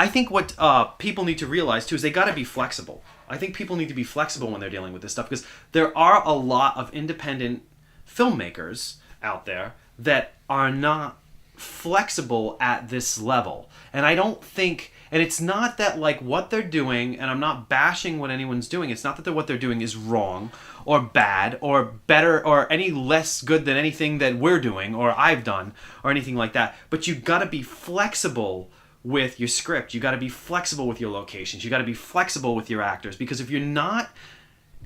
think what people need to realize too is they got to be flexible. I think people need to be flexible when they're dealing with this stuff, because there are a lot of independent filmmakers out there that are not flexible at this level. And I don't think, and it's not that like what they're doing, and I'm not bashing what anyone's doing, it's not that what they're doing is wrong or bad or better or any less good than anything that we're doing or I've done or anything like that. But you got to be flexible with your script. You got to be flexible with your locations. You got to be flexible with your actors, because if you're not,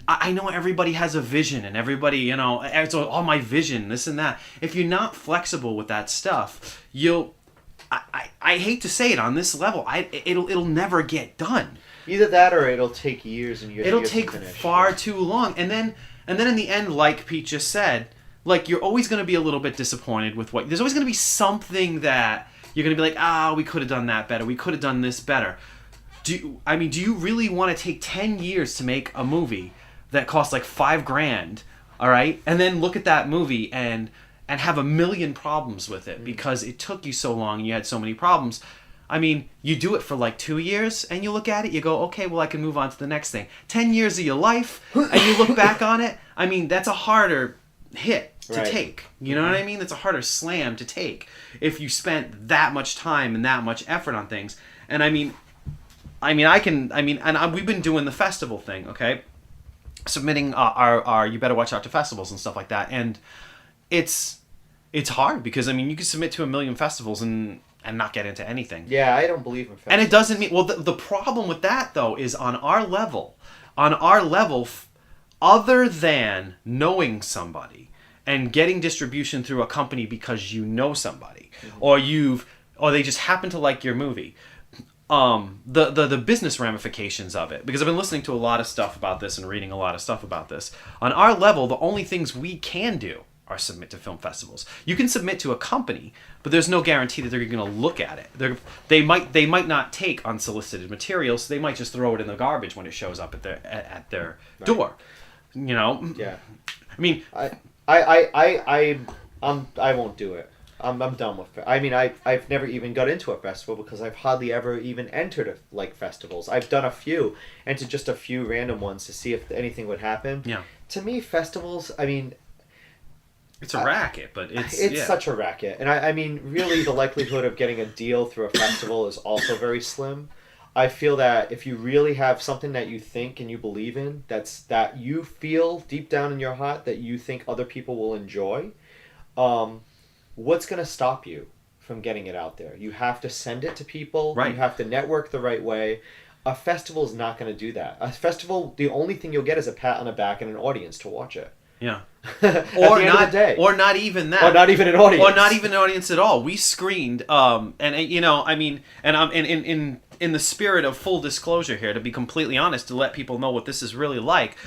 I know everybody has a vision and everybody, you know, it's all my vision, this and that. If you're not flexible with that stuff, I hate to say it, on this level, it'll never get done. Either that or it'll take years and years. It'll years take to finish. far too long, and then in the end, like Pete just said, like you're always going to be a little bit disappointed with what. There's always going to be something that you're going to be like, we could have done that better. We could have done this better. Do you really want to take 10 years to make a movie that costs like $5,000, all right, and then look at that movie and have a million problems with it because it took you so long and you had so many problems? I mean, you do it for like 2 years and you look at it, you go, okay, well, I can move on to the next thing. 10 years of your life and you look back on it, I mean, that's a harder hit to take. You know what I mean? That's a harder slam to take if you spent that much time and that much effort on things. And we've been doing the festival thing, okay? Submitting our You Better Watch Out to festivals and stuff like that. And it's hard because, I mean, you can submit to 1 million festivals and not get into anything. Yeah, I don't believe in festivals. And it doesn't mean... Well, the problem with that, though, is on our level, other than knowing somebody and getting distribution through a company because you know somebody, or they just happen to like your movie, the business ramifications of it, because I've been listening to a lot of stuff about this and reading a lot of stuff about this. On our level, the only things we can do are submit to film festivals. You can submit to a company, but there's no guarantee that they're going to look at it. They might not take unsolicited material, so they might just throw it in the garbage when it shows up at their door. You know? Yeah. I mean, I won't do it. I'm done with it. I mean, I've never even got into a festival because I've hardly ever even entered festivals. I've done a few, entered just a few random ones to see if anything would happen. Yeah. To me, festivals, I mean, it's a racket, but it's such a racket. And I mean, really, the likelihood of getting a deal through a festival is also very slim. I feel that if you really have something that you think and you believe in, that you feel deep down in your heart that you think other people will enjoy, what's going to stop you from getting it out there? You have to send it to people. Right. You have to network the right way. A festival is not going to do that. A festival, the only thing you'll get is a pat on the back and an audience to watch it. Yeah. Or not even that. Or not even an audience. Or not even an audience at all. We screened, and you know, I mean, and I'm in the spirit of full disclosure here, to be completely honest, to let people know what this is really like,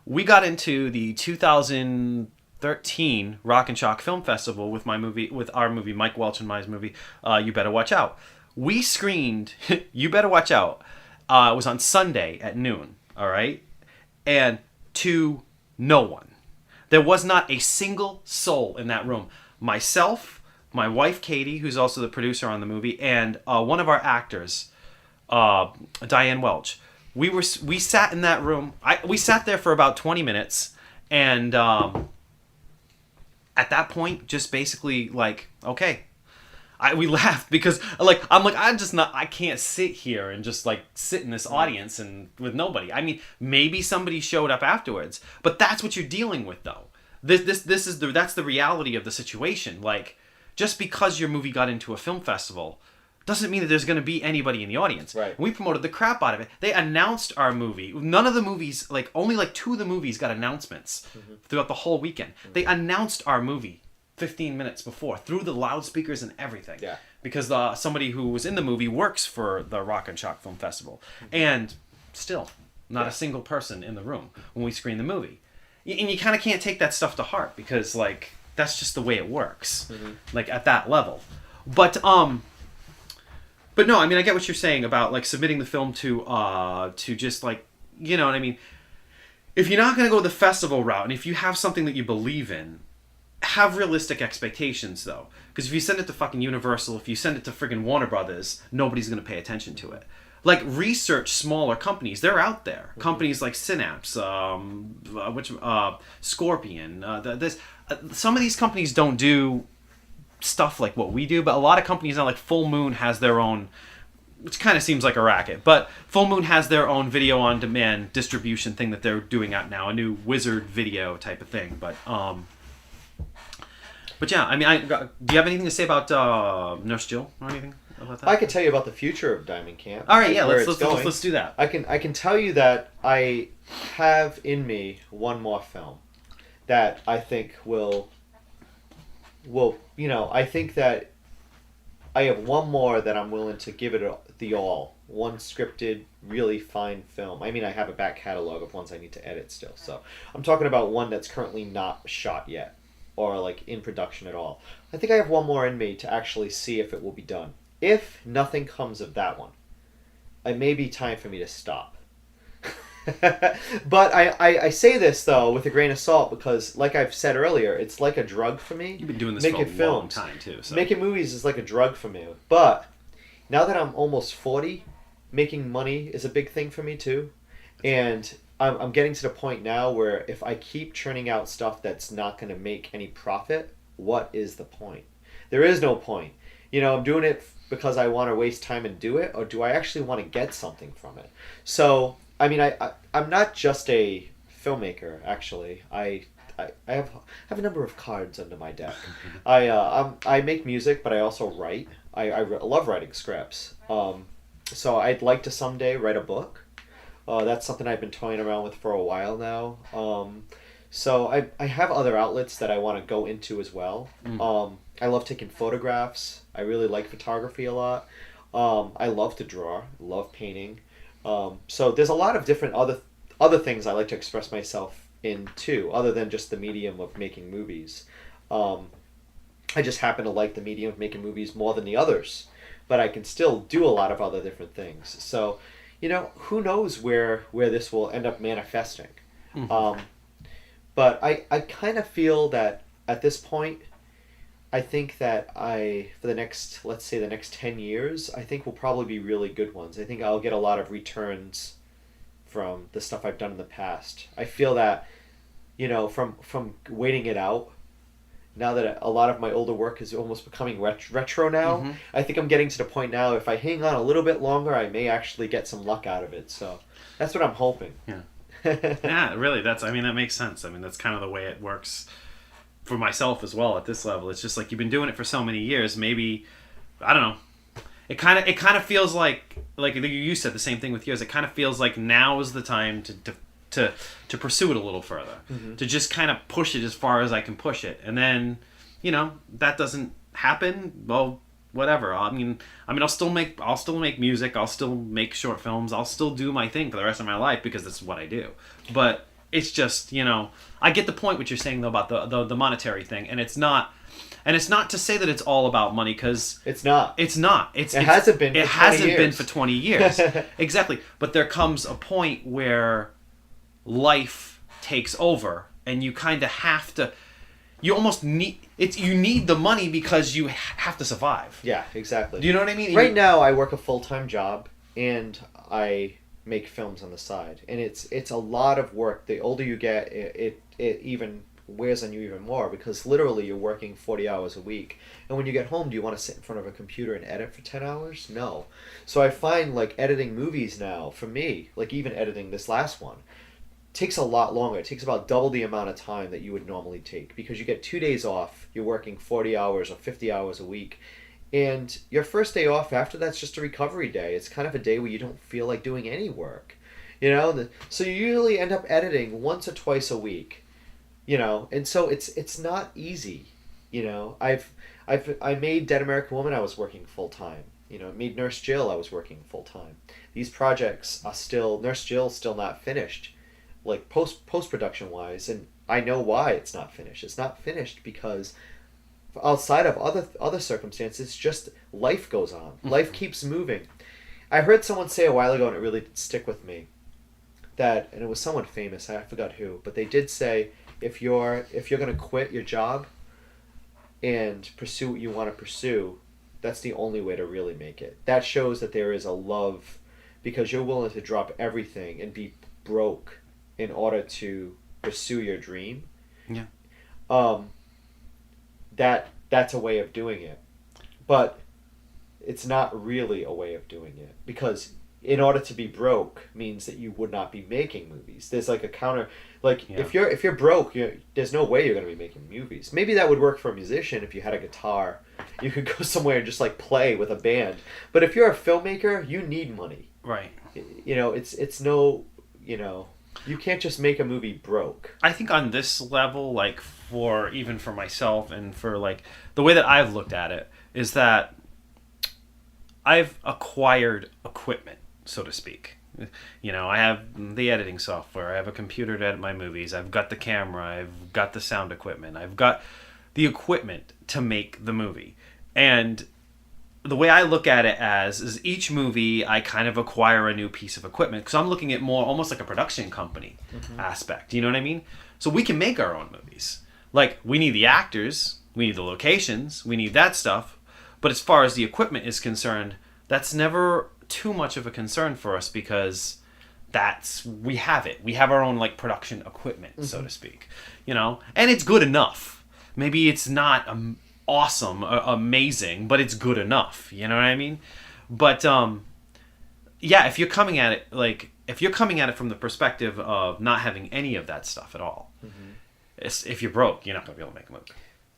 we got into the 2013 Rock and Shock Film Festival with our movie, Mike Welch and my movie, You Better Watch Out. We screened You Better Watch Out. It was on Sunday at noon, all right? And to no one. There was not a single soul in that room. Myself, my wife Katie, who's also the producer on the movie, and one of our actors, Diane Welch. We sat in that room. We sat there for about 20 minutes, and at that point, just basically like, okay. We laughed because I can't sit here and just like sit in this audience and with nobody. I mean, maybe somebody showed up afterwards, but that's what you're dealing with, though. That's the reality of the situation. Like, just because your movie got into a film festival doesn't mean that there's going to be anybody in the audience. Right. We promoted the crap out of it. They announced our movie. None of the movies, only 2 of the movies got announcements throughout the whole weekend. They announced our movie 15 minutes before through the loudspeakers and everything. Yeah. Because somebody who was in the movie works for the Rock and Shock Film Festival. And still, not a single person in the room when we screen the movie. And you kind of can't take that stuff to heart because, that's just the way it works. At that level. But no, I mean, I get what you're saying about, submitting the film to just, you know what I mean? If you're not going to go the festival route, and if you have something that you believe in, have realistic expectations, though. Because if you send it to fucking Universal, if you send it to friggin' Warner Brothers, nobody's going to pay attention to it. Research smaller companies. They're out there. Companies like Synapse, Scorpion. Some of these companies don't do stuff like what we do, but a lot of companies now, like Full Moon has their own, which kind of seems like a racket, but Full Moon has their own video on demand distribution thing that they're doing out now, a new Wizard video type of thing. But yeah, I mean, do you have anything to say about Nurse Jill or anything about that? I can tell you about the future of Diamondcamp. All right, yeah, where let's do that. I can tell you that I have in me one more film that I think will I think that I have one more that I'm willing to give it the all. One scripted, really fine film. I mean, I have a back catalog of ones I need to edit still. So I'm talking about one that's currently not shot yet or like in production at all. I think I have one more in me to actually see if it will be done. If nothing comes of that one, it may be time for me to stop. But I say this, though, with a grain of salt because, like I've said earlier, it's like a drug for me. You've been doing this making for a long time, too. So. Making movies is like a drug for me. But now that I'm almost 40, making money is a big thing for me, too. And I'm getting to the point now where if I keep churning out stuff that's not going to make any profit, what is the point? There is no point. I'm doing it because I want to waste time and do it, or do I actually want to get something from it? So... I mean, I'm not just a filmmaker. Actually, I have a number of cards under my deck. I make music, but I also write. I love writing scripts. So I'd like to someday write a book. That's something I've been toying around with for a while now. So I have other outlets that I want to go into as well. I love taking photographs. I really like photography a lot. I love to draw. Love painting. So there's a lot of different other things I like to express myself in too, other than just the medium of making movies. I just happen to like the medium of making movies more than the others, but I can still do a lot of other different things. So, who knows where this will end up manifesting. But I kind of feel that at this point, I think that for the next, let's say the next 10 years, I think will probably be really good ones. I think I'll get a lot of returns from the stuff I've done in the past. I feel that, from waiting it out, now that a lot of my older work is almost becoming retro now, I think I'm getting to the point now, if I hang on a little bit longer, I may actually get some luck out of it. So that's what I'm hoping. Yeah. Yeah, really, that makes sense. I mean, that's kind of the way it works for myself as well at this level. It's just like you've been doing it for so many years. Maybe, I don't know. It kind of feels like you said the same thing with yours. It kind of feels like now is the time to pursue it a little further, to just kind of push it as far as I can push it. And then, that doesn't happen. Well, whatever. I mean, I'll still make music. I'll still make short films. I'll still do my thing for the rest of my life because that's what I do. But it's just, I get the point what you're saying though about the monetary thing, and it's not to say that it's all about money, because it's not. It hasn't been. It hasn't been for 20 years. Exactly. But there comes a point where life takes over, and you kind of have to. You almost need it. You need the money because you have to survive. Yeah, exactly. Do you know what I mean? Right now, I work a full-time job, and I make films on the side, and it's a lot of work. The older you get, it even wears on you even more, because literally you're working 40 hours a week, and when you get home, do you want to sit in front of a computer and edit for 10 hours? No. So I find like editing movies now, for me, like even editing this last one, takes a lot longer. It takes about double the amount of time that you would normally take, because you get 2 days off, you're working 40 hours or 50 hours a week. And your first day off after that's just a recovery day. It's kind of a day where you don't feel like doing any work, So you usually end up editing once or twice a week, And so it's not easy, I made Dead American Woman. I was working full time. Made Nurse Jill. I was working full time. These projects are still Nurse Jill's still not finished, like post production wise, and I know why it's not finished. It's not finished because outside of other circumstances, just life goes on. Life keeps moving. I heard someone say a while ago, and it really did stick with me, and it was someone famous, I forgot who, but they did say, if you're going to quit your job and pursue what you want to pursue, that's the only way to really make it. That shows that there is a love, because you're willing to drop everything and be broke in order to pursue your dream. Yeah. That that's a way of doing it. But it's not really a way of doing it, because in order to be broke means that you would not be making movies. There's like a counter, like if you're broke, there's no way you're going to be making movies. Maybe that would work for a musician if you had a guitar. You could go somewhere and just like play with a band. But if you're a filmmaker, you need money. Right. You know, it's no, you know, you can't just make a movie broke. I think on this level, like even for myself and for like the way that I've looked at it is that I've acquired equipment, so to speak. You know, I have the editing software, I have a computer to edit my movies, I've got the camera, I've got the sound equipment, I've got the equipment to make the movie. And the way I look at it is each movie I kind of acquire a new piece of equipment, because I'm looking at more almost like a production company aspect. You know what I mean? So we can make our own movies. Like, we need the actors, we need the locations, we need that stuff. But as far as the equipment is concerned, that's never too much of a concern for us, because we have it. We have our own like production equipment, so to speak. You know, and it's good enough. Maybe it's not awesome, amazing, but it's good enough. You know what I mean? But yeah, if you're coming at it from the perspective of not having any of that stuff at all, if you're broke, you're not gonna be able to make a movie.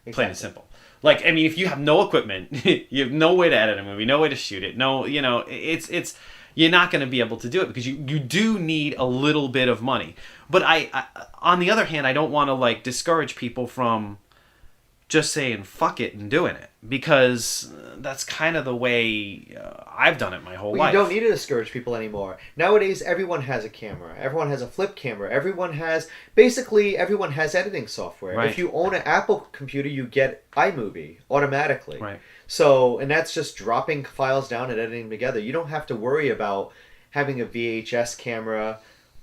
Exactly. Plain and simple. Like, I mean, if you have no equipment, you have no way to edit a movie, no way to shoot it, no, you know, it's you're not going to be able to do it, because you do need a little bit of money. But I on the other hand, I don't want to like discourage people from just saying fuck it and doing it, because that's kind of the way I've done it my whole life. You don't need to discourage people anymore. Nowadays, everyone has a camera. Everyone has a flip camera. Everyone has editing software. Right. If you own an Apple computer, you get iMovie automatically. Right. So, and that's just dropping files down and editing them together. You don't have to worry about having a VHS camera,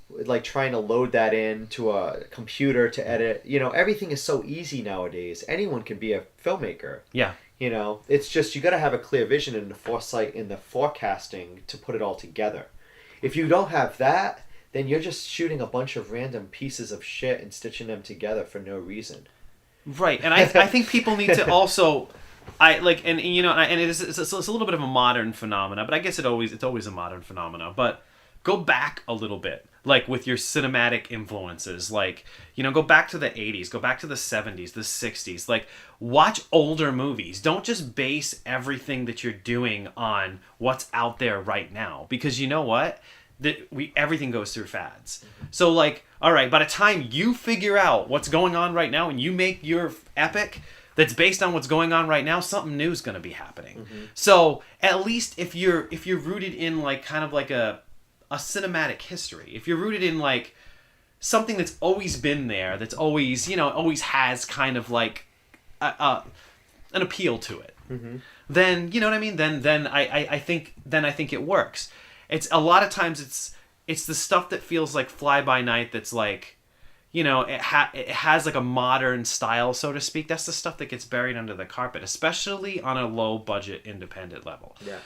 like trying to load that into a computer to edit. You know, everything is so easy nowadays. Anyone can be a filmmaker. Yeah. You know, it's just you got to have a clear vision and the foresight and the forecasting to put it all together. If you don't have that, then you're just shooting a bunch of random pieces of shit and stitching them together for no reason. Right. And I think people need to also you know, and it's a little bit of a modern phenomena, but I guess it's always a modern phenomena. But go back a little bit, like with your cinematic influences, like, you know, go back to the 80s, go back to the 70s, the 60s, like watch older movies. Don't just base everything that you're doing on what's out there right now, because you know what? Everything goes through fads. So like, all right, by the time you figure out what's going on right now and you make your epic that's based on what's going on right now, something new is going to be happening. So at least if you're rooted in like kind of like a cinematic history, if you're rooted in like something that's always been there, that's always, you know, always has kind of like an appeal to it, then, you know what I mean, then I think it works. It's a lot of times it's the stuff that feels like fly by night, that's like, you know, it has like a modern style, so to speak. That's the stuff that gets buried under the carpet, especially on a low budget independent level. Yeah.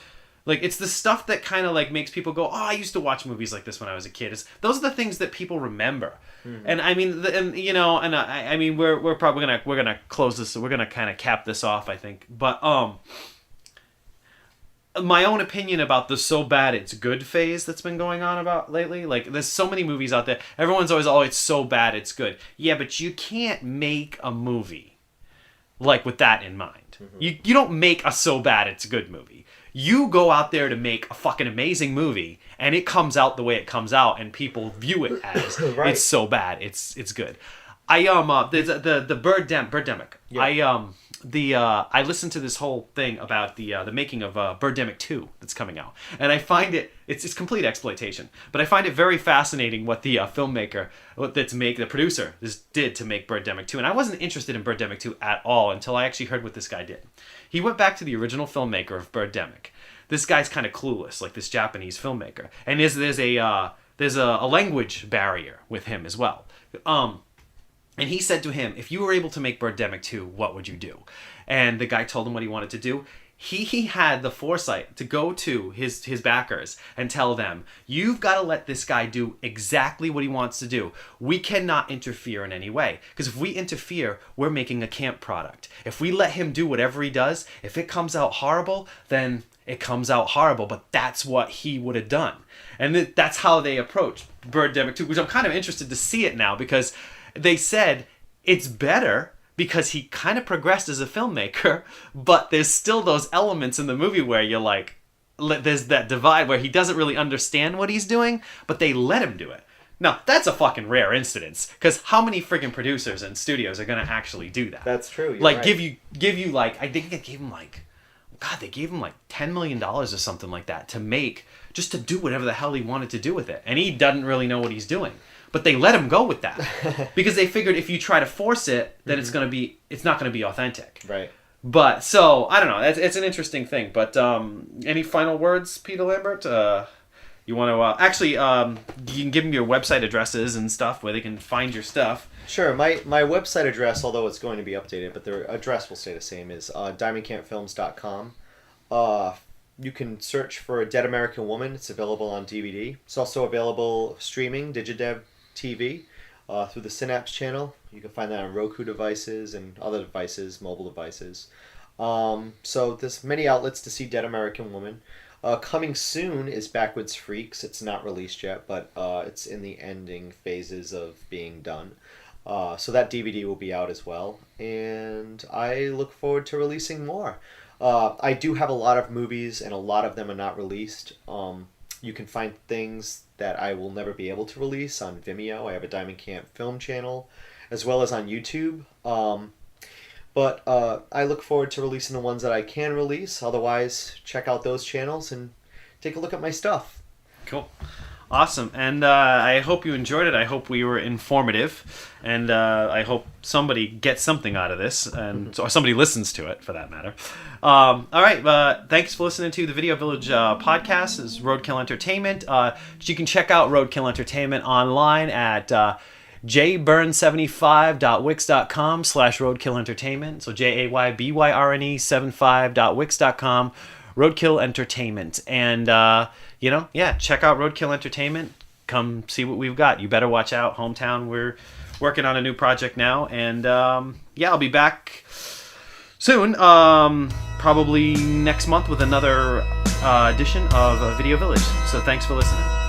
Like, it's the stuff that kind of like makes people go, oh, I used to watch movies like this when I was a kid. Those are the things that people remember. And I mean, I mean, we're probably gonna close this. We're gonna kind of cap this off, I think. But my own opinion about the so bad it's good phase that's been going on about lately. Like, there's so many movies out there. Everyone's always, oh, it's so bad it's good. Yeah, but you can't make a movie like with that in mind. You don't make a so bad it's good movie. You go out there to make a fucking amazing movie, and it comes out the way it comes out, and people view it as right. It's so bad it's good. The Birdemic. Yeah. I listened to this whole thing about the making of Birdemic 2 that's coming out, and I find it's complete exploitation, but I find it very fascinating what the filmmaker, the producer did to make Birdemic 2, and I wasn't interested in Birdemic 2 at all until I actually heard what this guy did. He went back to the original filmmaker of Birdemic. This guy's kind of clueless, like this Japanese filmmaker, and there's a language barrier with him as well. And he said to him, if you were able to make Birdemic 2, what would you do? And the guy told him what he wanted to do. he had the foresight to go to his backers and tell them, you've got to let this guy do exactly what he wants to do. We cannot interfere in any way, because if we interfere, we're making a camp product. If we let him do whatever he does, if it comes out horrible, then it comes out horrible, but that's what he would have done. And that's how they approached Birdemic 2, which I'm kind of interested to see it now, because they said it's better because he kind of progressed as a filmmaker, but there's still those elements in the movie where you're like, there's that divide where he doesn't really understand what he's doing, but they let him do it. Now, that's a fucking rare incidence, because how many friggin' producers and studios are going to actually do that? That's true. You're like, right. give you like, I think they gave him like, God, they gave him like $10 million or something like that to make, just to do whatever the hell he wanted to do with it. And he doesn't really know what he's doing. But they let him go with that because they figured if you try to force it, then it's not going to be authentic. Right. But so I don't know. It's an interesting thing. But any final words, Peter Lambert? You want to actually? You can give them your website addresses and stuff where they can find your stuff. Sure. My website address, although it's going to be updated, but the address will stay the same, is diamondcampfilms.com. You can search for Dead American Woman. It's available on DVD. It's also available streaming, Digidev TV, through the Synapse channel. You can find that on Roku devices and other devices, mobile devices. So there's many outlets to see Dead American Woman. Coming soon is Backwards Freaks. It's not released yet, but it's in the ending phases of being done. So that DVD will be out as well. And I look forward to releasing more. I do have a lot of movies, and a lot of them are not released. You can find things that I will never be able to release on Vimeo. I have a Diamondcamp Film channel, as well as on YouTube. But I look forward to releasing the ones that I can release. Otherwise, check out those channels and take a look at my stuff. Cool. Awesome. And I hope you enjoyed it. I hope we were informative. And I hope somebody gets something out of this, or somebody listens to it, for that matter. All right. Thanks for listening to the Video Village podcast. This is Roadkill Entertainment. You can check out Roadkill Entertainment online at jayburn75.wix.com/Roadkill Entertainment. So JAYBYRNE75.wix.com. Roadkill Entertainment. And, check out Roadkill Entertainment. Come see what we've got. You better watch out. Hometown, we're working on a new project now. And, I'll be back soon. Probably next month with another edition of Video Village. So thanks for listening.